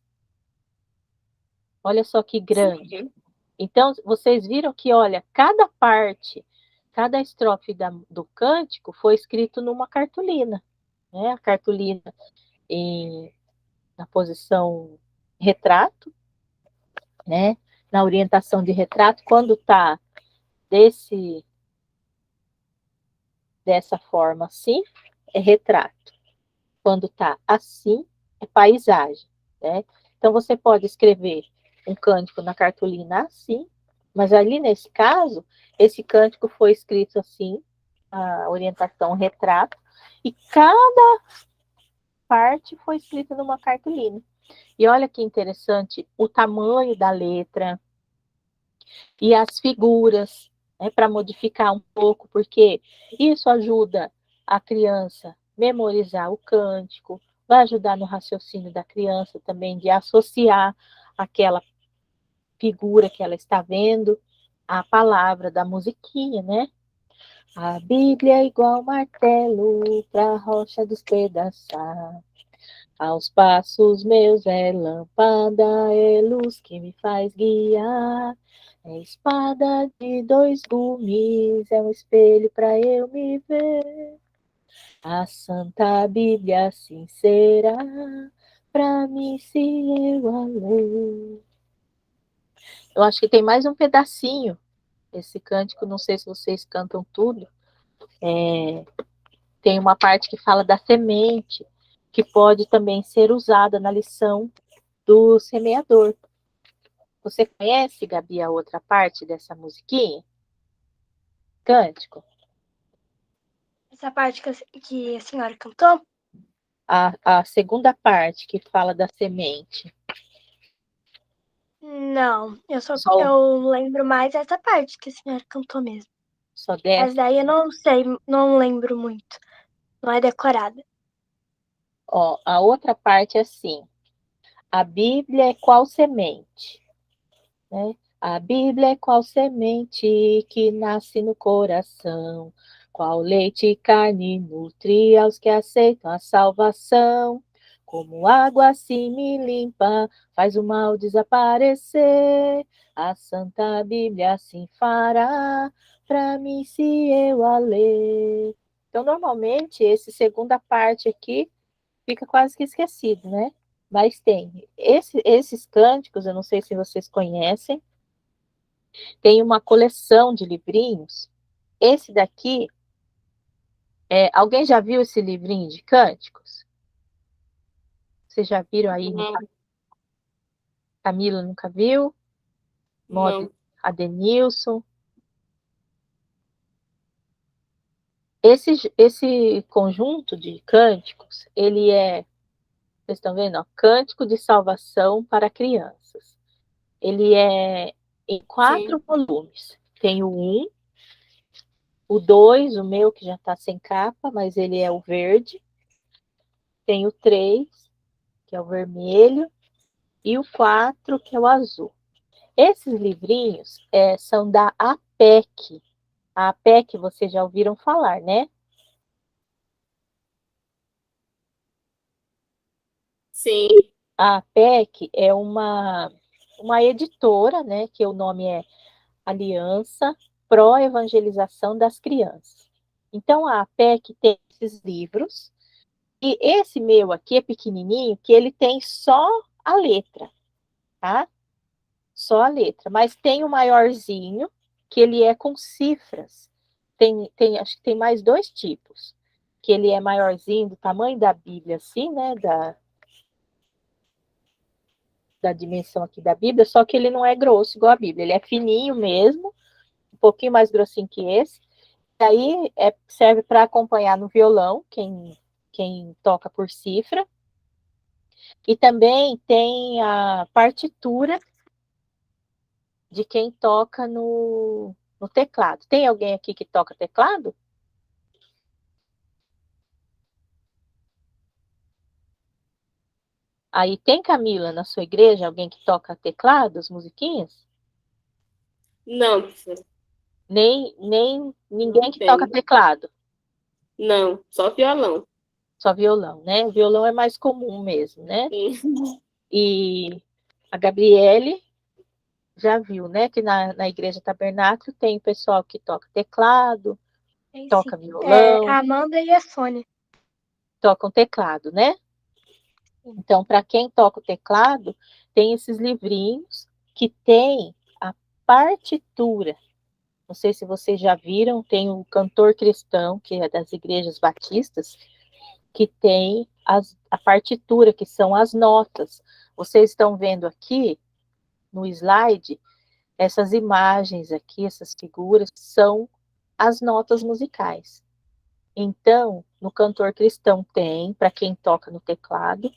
Olha só que grande. Sim. Então, vocês viram que, olha, cada parte, cada estrofe do cântico foi escrito numa cartolina, né? A cartolina na posição retrato, né? Na orientação de retrato, quando está dessa forma assim, é retrato. Quando está assim, é paisagem, né? Então, você pode escrever um cântico na cartolina assim, mas ali nesse caso, esse cântico foi escrito assim, a orientação, um retrato, e cada parte foi escrita numa cartolina. E olha que interessante o tamanho da letra e as figuras, né, para modificar um pouco, porque isso ajuda a criança memorizar o cântico, vai ajudar no raciocínio da criança também de associar aquela figura que ela está vendo à palavra da musiquinha, né? A Bíblia é igual martelo pra rocha despedaçar. Aos passos meus é lâmpada, é luz que me faz guiar. É espada de dois gumes, é um espelho para eu me ver. A Santa Bíblia assim será, para mim se eu a ler. Eu acho que tem mais um pedacinho, esse cântico, não sei se vocês cantam tudo. Tem uma parte que fala da semente, que pode também ser usada na lição do semeador. Você conhece, Gabi, a outra parte dessa musiquinha? Cântico? Essa parte que a senhora cantou? A segunda parte que fala da semente. Não, Só- eu lembro mais essa parte que a senhora cantou mesmo. Só dessa? Essa daí eu não sei, não lembro muito. Não é decorada. Ó, a outra parte é assim. A Bíblia é qual semente? Né? A Bíblia é qual semente que nasce no coração, qual leite e carne nutre aos que aceitam a salvação. Como água assim me limpa, faz o mal desaparecer. A Santa Bíblia assim fará, para mim se eu a ler. Então, normalmente, essa segunda parte aqui fica quase que esquecido, né? Mas tem. Esses cânticos, eu não sei se vocês conhecem, tem uma coleção de livrinhos. Esse daqui, alguém já viu esse livrinho de cânticos? Vocês já viram aí? Não, Camila nunca viu? não. Adenilson. Esse conjunto de cânticos, ele é, vocês estão vendo? Ó, Cântico de Salvação para Crianças. Ele é em 4 Sim. volumes. Tem o 1, o 2, o meu que já está sem capa, mas ele é o verde. Tem o 3, que é o vermelho, e o 4, que é o azul. Esses livrinhos são da APEC. A APEC vocês já ouviram falar, né? Sim. A APEC é uma editora, né, que o nome é Aliança Pro Evangelização das Crianças. Então, a APEC tem esses livros, e esse meu aqui é pequenininho, que ele tem só a letra, tá? Só a letra, mas tem o maiorzinho, que ele é com cifras. Acho que tem mais 2 tipos, que ele é maiorzinho, do tamanho da Bíblia, assim, né, da dimensão aqui da Bíblia, só que ele não é grosso igual a Bíblia, ele é fininho mesmo, um pouquinho mais grossinho que esse. E aí serve para acompanhar no violão, quem toca por cifra. E também tem a partitura de quem toca no teclado. Tem alguém aqui que toca teclado? Aí tem, Camila, na sua igreja, alguém que toca teclado, as musiquinhas? Não, professora. Nem ninguém Não que tem. toca teclado, Não, só violão. só violão, né? O violão é mais comum mesmo, né? Sim. E a Gabriele já viu, né? Que na Igreja Tabernáculo tem o pessoal que toca teclado, Tem sim. toca violão, A Amanda e a Sônia. tocam teclado, né? Então, para quem toca o teclado, tem esses livrinhos que tem a partitura. Não sei se vocês já viram, tem o Cantor Cristão, que é das igrejas batistas, que tem a partitura, que são as notas. Vocês estão vendo aqui no slide, essas imagens aqui, essas figuras, são as notas musicais. Então, no Cantor Cristão tem, para quem toca no teclado.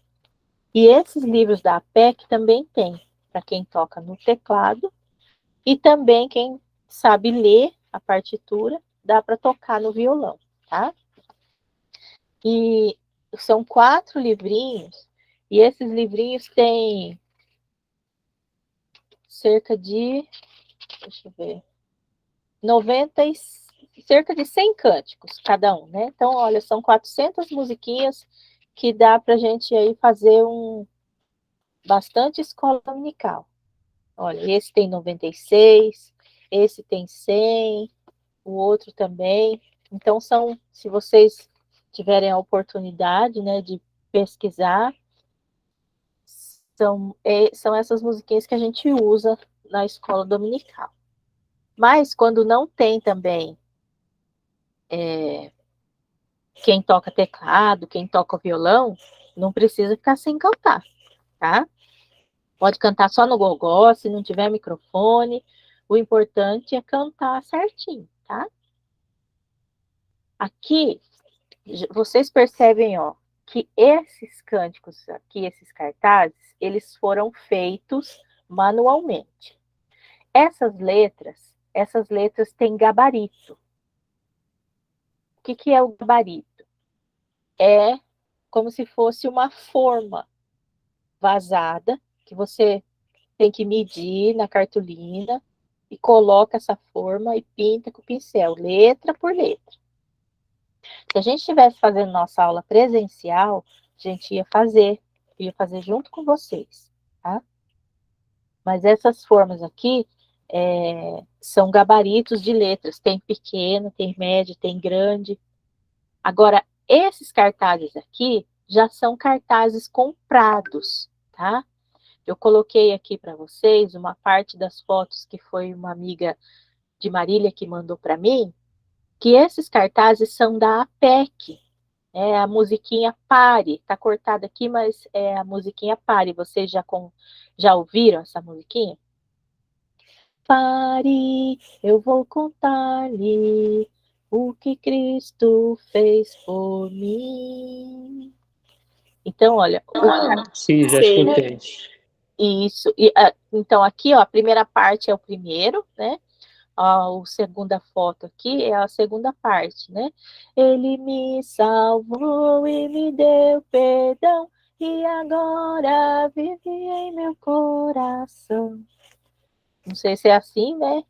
E esses livros da APEC também tem, para quem toca no teclado. E também quem sabe ler a partitura, dá para tocar no violão, tá? E são 4 livrinhos, e esses livrinhos têm cerca de, deixa eu ver, 90 e, cerca de 100 cânticos cada um, né? Então, olha, são 400 musiquinhas que dá para a gente aí fazer bastante escola dominical. Olha, esse tem 96, esse tem 100, o outro também. Então, se vocês tiverem a oportunidade, né, de pesquisar, são essas musiquinhas que a gente usa na escola dominical. Mas, quando não tem também quem toca teclado, quem toca violão, não precisa ficar sem cantar, tá? Pode cantar só no gogó, se não tiver microfone. O importante é cantar certinho, tá? Aqui, vocês percebem, ó, que esses cânticos aqui, esses cartazes, eles foram feitos manualmente. Essas letras têm gabarito. O que é o gabarito? É como se fosse uma forma vazada que você tem que medir na cartolina e coloca essa forma e pinta com o pincel, letra por letra. Se a gente estivesse fazendo nossa aula presencial, a gente ia fazer junto com vocês, tá? Mas essas formas aqui são gabaritos de letras, tem pequeno, tem médio, tem grande. Agora, esses cartazes aqui já são cartazes comprados, tá? Eu coloquei aqui para vocês uma parte das fotos que foi uma amiga de Marília que mandou para mim, que esses cartazes são da APEC, é a musiquinha Pare, tá cortada aqui, mas é a musiquinha Pare. Vocês já ouviram essa musiquinha? Pare, eu vou contar-lhe o que Cristo fez por mim. Então, olha, Sim, já Sim. escutei. isso. Então, aqui, ó, a primeira parte é o primeiro, né? A segunda foto aqui é a segunda parte, né? Ele me salvou e me deu perdão, e agora vive em meu coração. Não sei se é assim, né?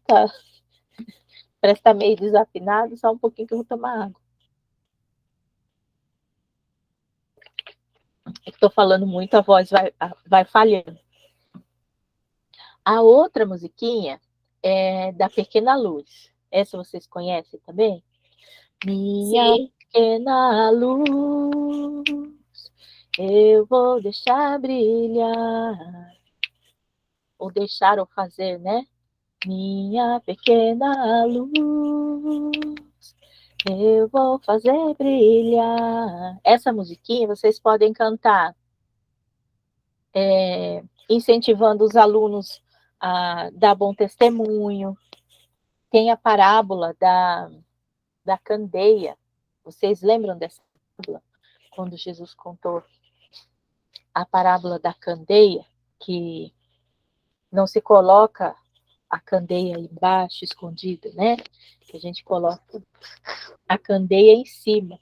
Parece que tá meio desafinado, só um pouquinho que eu vou tomar água. É que tô falando muito, a voz vai falhando. A outra musiquinha é da Pequena Luz. Essa vocês conhecem também? Minha Sim. pequena luz, eu vou deixar brilhar. Ou deixar ou fazer, né? Minha pequena luz, eu vou fazer brilhar. Essa musiquinha vocês podem cantar incentivando os alunos a dar bom testemunho. Tem a parábola da candeia. Vocês lembram dessa parábola? Quando Jesus contou a parábola da candeia, que não se coloca a candeia embaixo, escondida, né? Que a gente coloca a candeia em cima.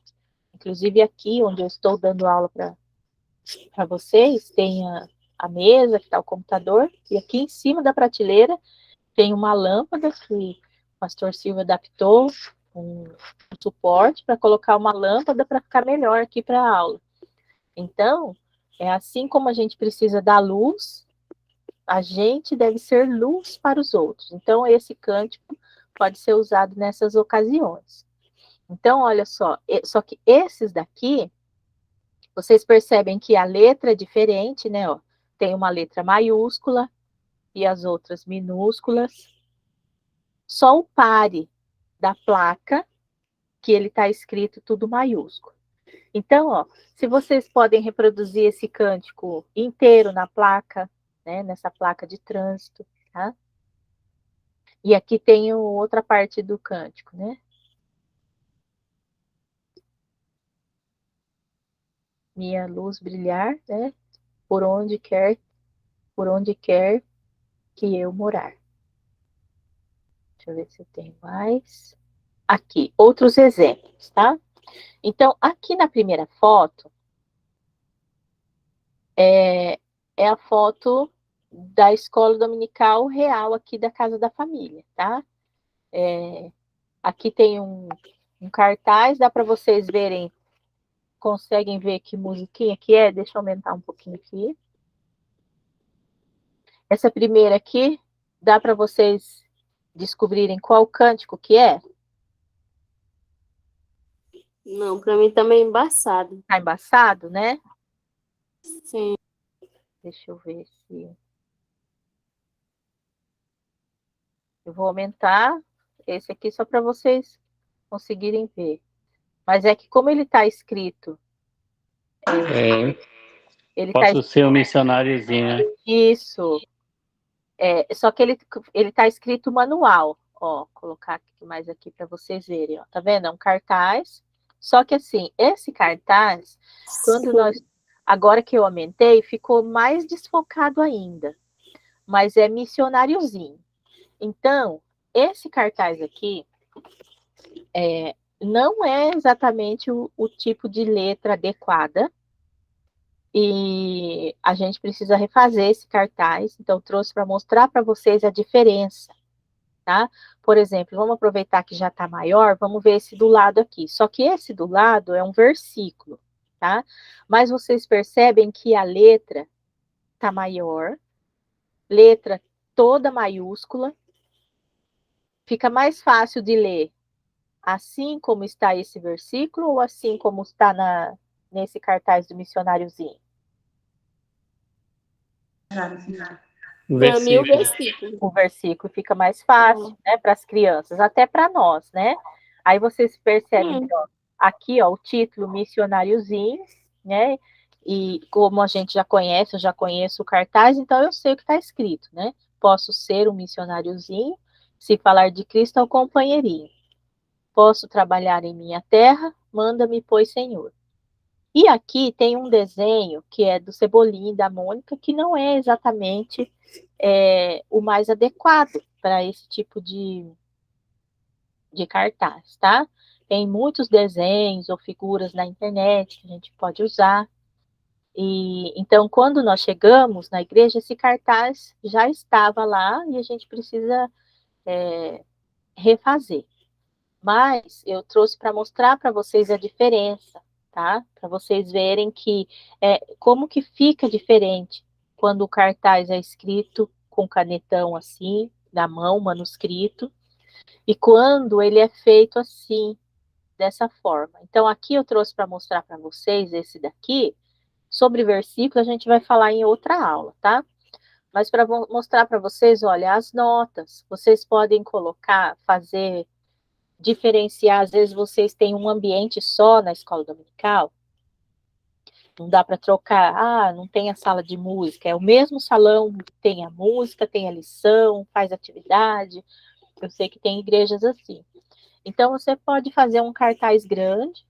Inclusive aqui, onde eu estou dando aula para vocês, tem a mesa, que está o computador, e aqui em cima da prateleira tem uma lâmpada que o pastor Silva adaptou, um suporte para colocar uma lâmpada para ficar melhor aqui para a aula. Então, é assim como a gente precisa da luz, a gente deve ser luz para os outros. Então, esse cântico pode ser usado nessas ocasiões. Então, olha só que esses daqui, vocês percebem que a letra é diferente, né? Ó, tem uma letra maiúscula e as outras minúsculas. Só o pare da placa, que ele está escrito tudo maiúsculo. Então, ó, se vocês podem reproduzir esse cântico inteiro na placa, né, nessa placa de trânsito, tá? E aqui tem outra parte do cântico, né? minha luz brilhar, né? Por onde quer que eu morar. Deixa eu ver se eu tenho mais. Aqui, outros exemplos, tá? Então, aqui na primeira foto, é a foto da escola dominical real aqui da Casa da Família, tá? Aqui tem um cartaz, dá para vocês verem, conseguem ver que musiquinha que é? Deixa eu aumentar um pouquinho aqui. Essa primeira aqui, dá para vocês descobrirem qual cântico que é? Não, para mim também é embaçado. Tá embaçado, né? Sim. Deixa eu ver se... Eu vou aumentar esse aqui só para vocês conseguirem ver. Mas é que como ele está escrito... Ele Posso ser um missionáriozinho, né? Isso. Só que ele tá escrito manual. Ó, colocar mais aqui para vocês verem. Ó. Tá vendo? É um cartaz. Só que assim, esse cartaz, agora que eu aumentei, ficou mais desfocado ainda. Mas é missionáriozinho. Então, esse cartaz aqui não é exatamente o tipo de letra adequada. E a gente precisa refazer esse cartaz, então trouxe para mostrar para vocês a diferença, tá? Por exemplo, vamos aproveitar que já está maior, vamos ver esse do lado aqui. Só que esse do lado é um versículo, tá? Mas vocês percebem que a letra está maior, letra toda maiúscula, fica mais fácil de ler assim como está esse versículo ou assim como está nesse cartaz do missionáriozinho? Para mim, o versículo. O versículo fica mais fácil, né, para as crianças, até para nós, né? Aí vocês percebem que, ó, aqui, ó, o título missionáriozinho, né? E como a gente já conhece, eu já conheço o cartaz, então eu sei o que está escrito, né? Posso ser um missionáriozinho, se falar de Cristo ao companheirinho. Posso trabalhar em minha terra, manda-me, pois, Senhor. E aqui tem um desenho que é do Cebolinha e da Mônica, que não é exatamente o mais adequado para esse tipo de cartaz, tá? Tem muitos desenhos ou figuras na internet que a gente pode usar. E então, quando nós chegamos na igreja, esse cartaz já estava lá e a gente precisa refazer. Mas eu trouxe para mostrar para vocês a diferença, tá? Para vocês verem que como que fica diferente quando o cartaz é escrito com canetão assim, na mão, manuscrito, e quando ele é feito assim, dessa forma. Então, aqui eu trouxe para mostrar para vocês esse daqui. Sobre versículo, a gente vai falar em outra aula, tá? Mas para mostrar para vocês, olha, as notas, vocês podem colocar, diferenciar, às vezes vocês têm um ambiente só na escola dominical, não dá para trocar, não tem a sala de música, é o mesmo salão, tem a música, tem a lição, faz atividade, eu sei que tem igrejas assim. Então, você pode fazer um cartaz grande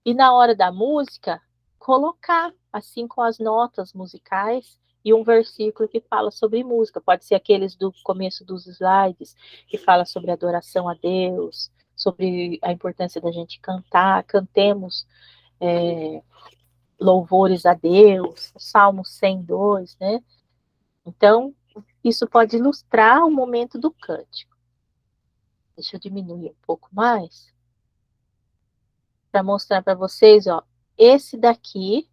e na hora da música, colocar, assim, com as notas musicais e um versículo que fala sobre música. Pode ser aqueles do começo dos slides, que fala sobre adoração a Deus, sobre a importância da gente cantar, cantemos louvores a Deus, Salmo 102, né? Então, isso pode ilustrar o momento do cântico. Deixa eu diminuir um pouco mais, para mostrar para vocês, ó, esse daqui,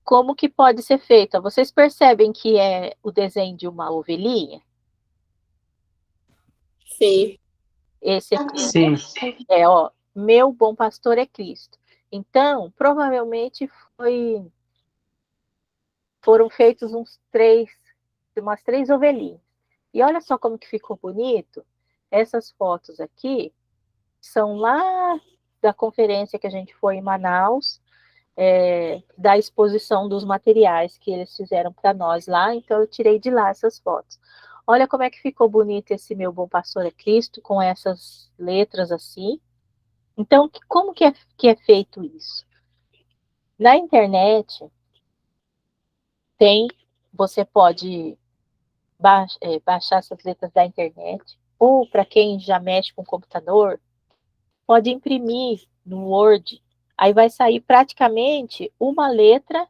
como que pode ser feito? Vocês percebem que é o desenho de uma ovelhinha? Sim. Esse aqui. Sim. Ó, meu bom pastor é Cristo. Então, provavelmente foram feitos umas três ovelhinhas. E olha só como que ficou bonito. Essas fotos aqui são lá da conferência que a gente foi em Manaus, da exposição dos materiais que eles fizeram para nós lá, então eu tirei de lá essas fotos. Olha como é que ficou bonito esse meu bom pastor é Cristo, com essas letras assim. Então, como que é feito isso? Na internet, você pode baixar essas letras da internet, ou para quem já mexe com computador, pode imprimir no Word. Aí vai sair praticamente uma letra,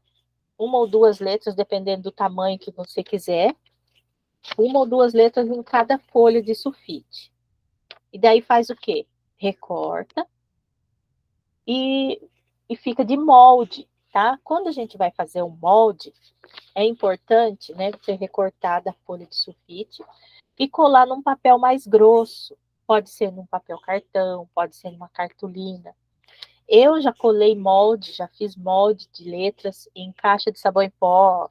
uma ou duas letras, dependendo do tamanho que você quiser, uma ou duas letras em cada folha de sulfite. E daí faz o quê? Recorta e fica de molde, tá? Quando a gente vai fazer um molde, é importante, né, você recortar da folha de sulfite e colar num papel mais grosso. Pode ser num papel cartão, pode ser numa cartolina. Eu já colei molde, já fiz molde de letras em caixa de sabão em pó,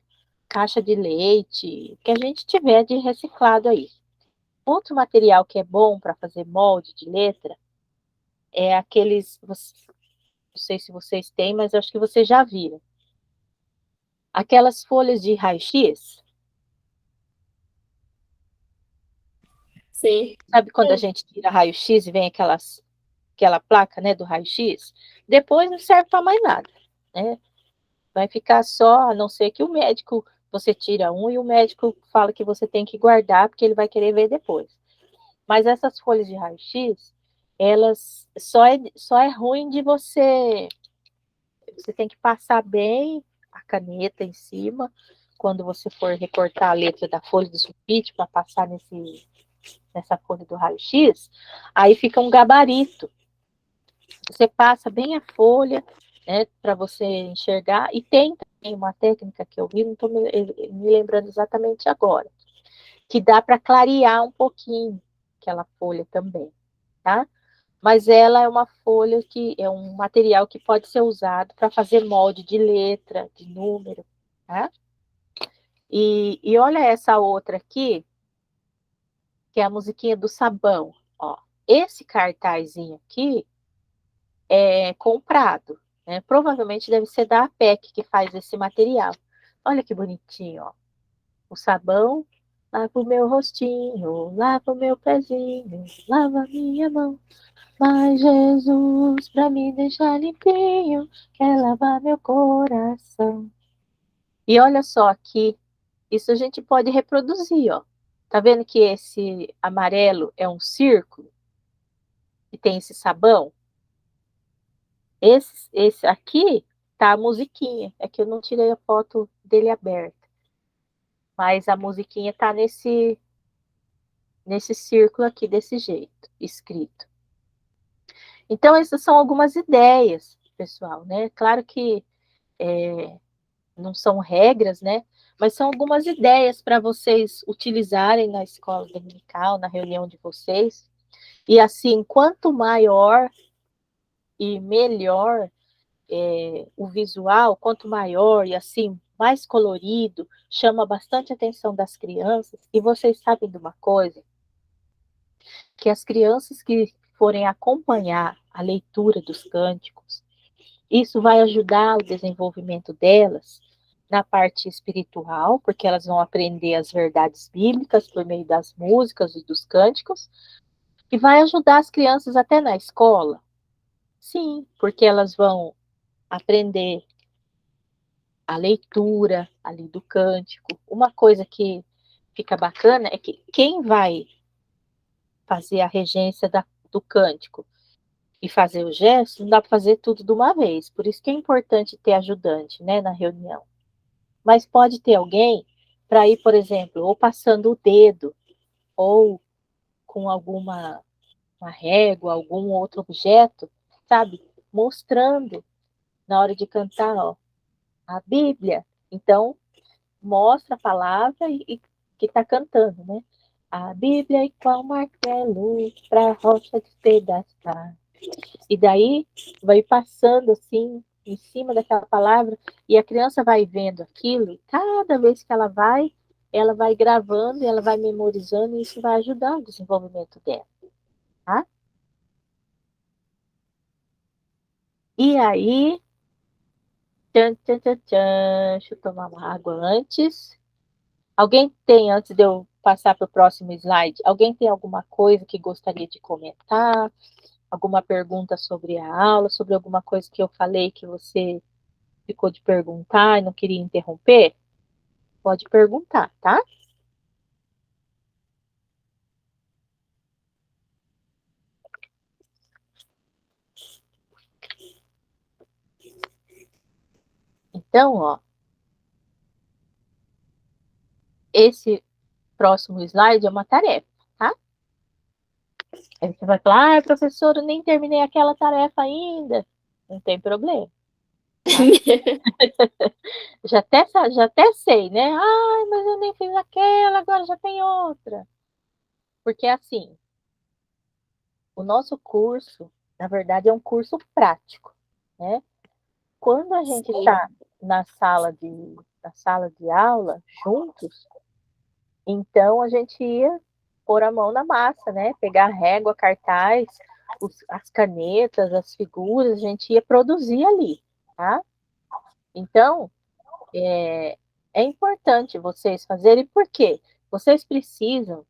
caixa de leite, o que a gente tiver de reciclado aí. Outro material que é bom para fazer molde de letra é aqueles, não sei se vocês têm, mas acho que vocês já viram. Aquelas folhas de raio-x, Sim. sabe quando a gente tira raio-x e vem aquela placa, né, do raio-x? Depois não serve para mais nada, né? Vai ficar só, a não ser que o médico, você tira um e o médico fala que você tem que guardar, porque ele vai querer ver depois. Mas essas folhas de raio-x, elas só é ruim de você tem que passar bem a caneta em cima, quando você for recortar a letra da folha do sulfite para passar nessa folha do raio-x, aí fica um gabarito. Você passa bem a folha, né, para você enxergar, e tem também uma técnica que eu vi, não estou me lembrando exatamente agora, que dá para clarear um pouquinho aquela folha também, tá? Mas ela é uma folha que é um material que pode ser usado para fazer molde de letra, de número, tá? E olha essa outra aqui, que é a musiquinha do sabão, ó. Esse cartazinho aqui é comprado, né? Provavelmente deve ser da APEC que faz esse material. Olha que bonitinho, ó. O sabão, lava o meu rostinho, lava o meu pezinho, lava a minha mão. Mas Jesus, pra me deixar limpinho, quer lavar meu coração. E olha só aqui, isso a gente pode reproduzir, ó. Tá vendo que esse amarelo é um círculo e tem esse sabão? Esse aqui tá a musiquinha. É que eu não tirei a foto dele aberta. Mas a musiquinha tá nesse círculo aqui, desse jeito, escrito. Então, essas são algumas ideias, pessoal, né? Claro que não são regras, né? Mas são algumas ideias para vocês utilizarem na escola dominical, na reunião de vocês. E assim, quanto maior e melhor o visual, quanto maior e assim, mais colorido, chama bastante a atenção das crianças. E vocês sabem de uma coisa? Que as crianças que forem acompanhar a leitura dos cânticos, isso vai ajudar o desenvolvimento delas na parte espiritual, porque elas vão aprender as verdades bíblicas por meio das músicas e dos cânticos, e vai ajudar as crianças até na escola. Sim, porque elas vão aprender a leitura ali do cântico. Uma coisa que fica bacana é que quem vai fazer a regência do cântico e fazer o gesto, não dá para fazer tudo de uma vez. Por isso que é importante ter ajudante, né, na reunião. Mas pode ter alguém para ir, por exemplo, ou passando o dedo, ou com alguma uma régua, algum outro objeto, sabe? Mostrando na hora de cantar, ó, a Bíblia. Então, mostra a palavra e que está cantando, né? A Bíblia é qual martelo para a rocha despedaçar. E daí vai passando assim em cima daquela palavra e a criança vai vendo aquilo e cada vez que ela vai gravando, ela vai memorizando e isso vai ajudar o desenvolvimento dela, tá? E aí, tchan, tchan, tchan, tchan, deixa eu tomar uma água antes. Alguém tem, antes de eu passar para o próximo slide, alguém tem alguma coisa que gostaria de comentar? Alguma pergunta sobre a aula, sobre alguma coisa que eu falei que você ficou de perguntar e não queria interromper, pode perguntar, tá? Então, ó, esse próximo slide é uma tarefa, tá? Aí você vai falar, professor, eu nem terminei aquela tarefa ainda. Não tem problema. Já até sei, né? Ai, mas eu nem fiz aquela, agora já tem outra. Porque assim, o nosso curso, na verdade, é um curso prático, né? Quando a gente está na sala de aula juntos, então a gente ia pôr a mão na massa, né? Pegar a régua, cartaz, as canetas, as figuras, a gente ia produzir ali, tá? Então, é importante vocês fazerem, porque vocês precisam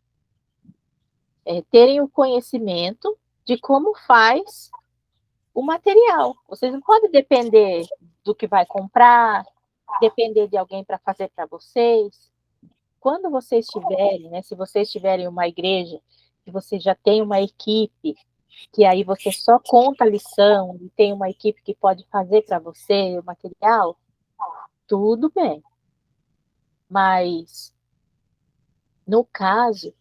terem o conhecimento de como faz o material. Vocês não podem depender do que vai comprar, depender de alguém para fazer para vocês. Quando vocês tiverem, né, se vocês tiverem uma igreja, que você já tem uma equipe, que aí você só conta a lição e tem uma equipe que pode fazer para você o material, tudo bem. Mas, no caso,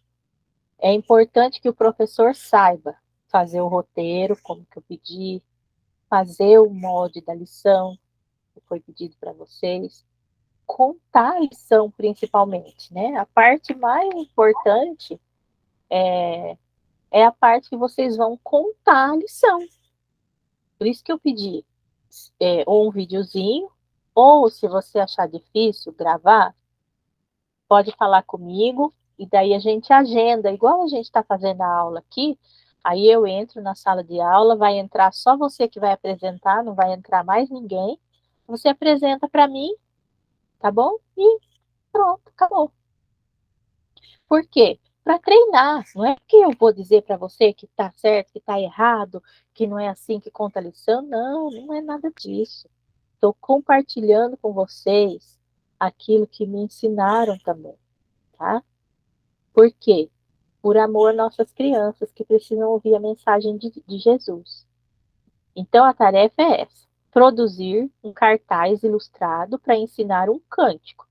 é importante que o professor saiba fazer o roteiro, como que eu pedi, fazer o molde da lição, que foi pedido para vocês, contar a lição principalmente, né? A parte mais importante é a parte que vocês vão contar a lição. Por isso que eu pedi ou um videozinho, ou se você achar difícil gravar, pode falar comigo, e daí a gente agenda, igual a gente está fazendo a aula aqui, aí eu entro na sala de aula, vai entrar só você que vai apresentar, não vai entrar mais ninguém, você apresenta para mim, tá bom? E pronto, acabou. Por quê? Para treinar, não é que eu vou dizer para você que está certo, que está errado, que não é assim que conta a lição, não, não é nada disso. Estou compartilhando com vocês aquilo que me ensinaram também, tá? Por quê? Por amor às nossas crianças que precisam ouvir a mensagem de Jesus. Então a tarefa é essa: produzir um cartaz ilustrado para ensinar um cântico.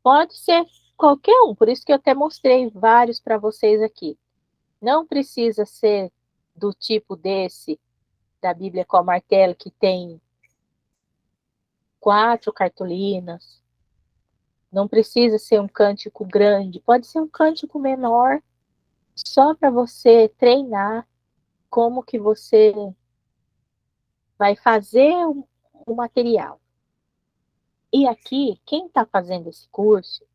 Pode ser qualquer um, por isso que eu até mostrei vários para vocês aqui. Não precisa ser do tipo desse, da Bíblia com a martelo, que tem 4 cartolinas. Não precisa ser um cântico grande, pode ser um cântico menor, só para você treinar como que você vai fazer o material. E aqui, quem está fazendo esse curso,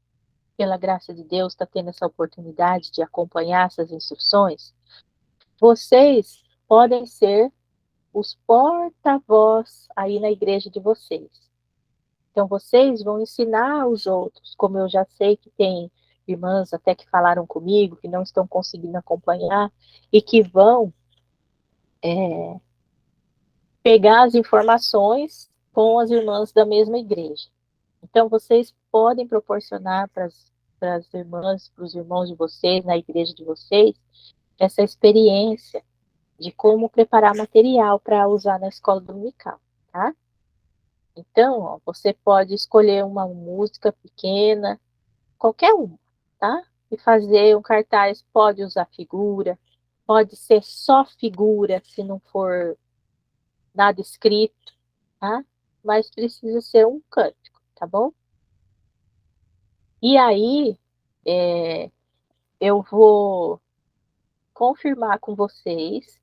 pela graça de Deus, está tendo essa oportunidade de acompanhar essas instruções, vocês podem ser os porta-voz aí na igreja de vocês. Então, vocês vão ensinar os outros, como eu já sei que tem irmãs até que falaram comigo, que não estão conseguindo acompanhar, e que vão pegar as informações com as irmãs da mesma igreja. Então, vocês podem proporcionar para as irmãs, para os irmãos de vocês, na igreja de vocês, essa experiência de como preparar material para usar na escola dominical, tá? Então, ó, você pode escolher uma música pequena, qualquer uma, tá? E fazer um cartaz, pode usar figura, pode ser só figura, se não for nada escrito, tá? Mas precisa ser um cântico, tá bom? E aí, eu vou confirmar com vocês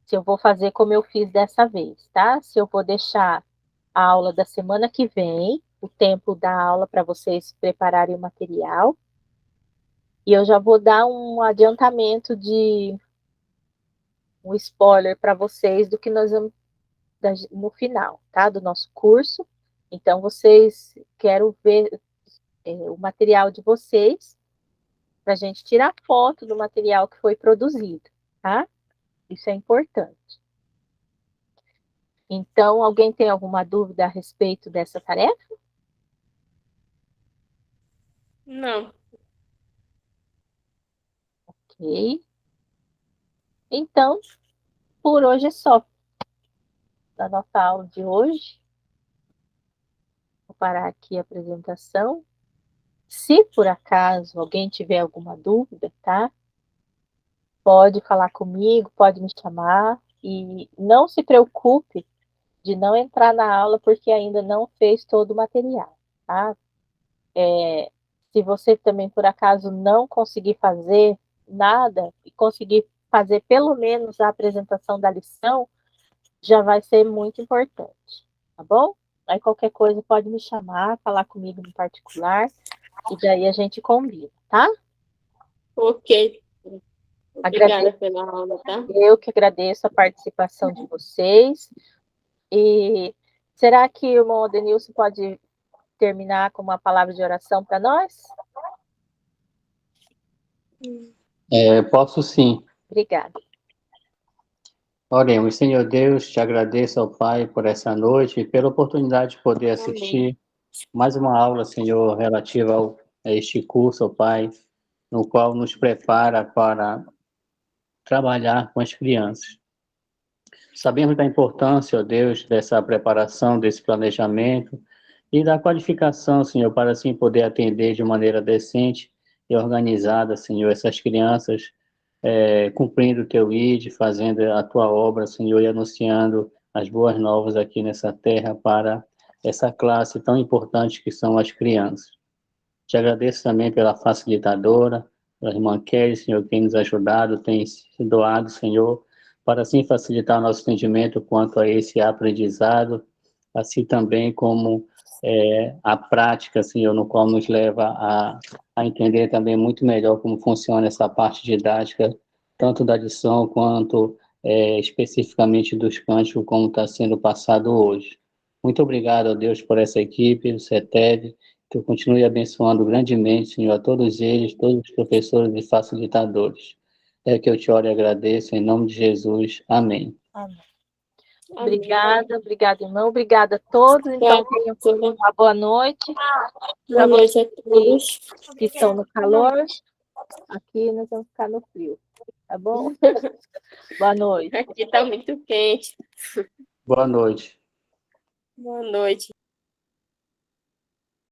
se eu vou fazer como eu fiz dessa vez, tá? Se eu vou deixar a aula da semana que vem, o tempo da aula para vocês prepararem o material. E eu já vou dar um adiantamento de um spoiler para vocês do que nós vamos no final, tá? Do nosso curso. Então, vocês, quero ver o material de vocês, para a gente tirar foto do material que foi produzido, tá? Isso é importante. Então, alguém tem alguma dúvida a respeito dessa tarefa? Não. Ok. Então, por hoje é só da nossa aula de hoje. Vou parar aqui a apresentação. Se por acaso alguém tiver alguma dúvida, tá? Pode falar comigo, pode me chamar. E não se preocupe de não entrar na aula porque ainda não fez todo o material, tá? Se você também, por acaso, não conseguir fazer nada e conseguir fazer pelo menos a apresentação da lição, já vai ser muito importante, tá bom? Aí qualquer coisa pode me chamar, falar comigo no particular, e daí a gente combina, tá? Ok. Agradeço, Obrigada pela aula, tá? eu que agradeço a participação de vocês. E será que o irmão Adenilson pode terminar com uma palavra de oração para nós? Posso sim. Obrigada. Oremos, Senhor Deus, te agradeço ao Pai por essa noite e pela oportunidade de poder assistir mais uma aula, Senhor, relativa a este curso, ó Pai, no qual nos prepara para trabalhar com as crianças. Sabemos da importância, ó Deus, dessa preparação, desse planejamento e da qualificação, Senhor, para assim poder atender de maneira decente e organizada, Senhor, essas crianças, cumprindo o teu ID, fazendo a tua obra, Senhor, e anunciando as boas novas aqui nessa terra para essa classe tão importante que são as crianças. Te agradeço também pela facilitadora, pela irmã Kelly, Senhor, que tem nos ajudado, tem se doado, Senhor, para assim facilitar o nosso entendimento quanto a esse aprendizado, assim também como a prática, Senhor, no qual nos leva a entender também muito melhor como funciona essa parte didática, tanto da lição quanto especificamente dos cânticos, como está sendo passado hoje. Muito obrigado a Deus por essa equipe, o CETED, que eu continue abençoando grandemente, Senhor, a todos eles, todos os professores e facilitadores. É que eu te oro e agradeço, em nome de Jesus. Amém. Amém. Obrigada, irmão. Obrigada a todos. Então, tenham uma boa noite. Boa noite a todos. Que estão no calor. Aqui nós vamos ficar no frio. Tá bom? Boa noite. Aqui está muito quente. Boa noite. Boa noite.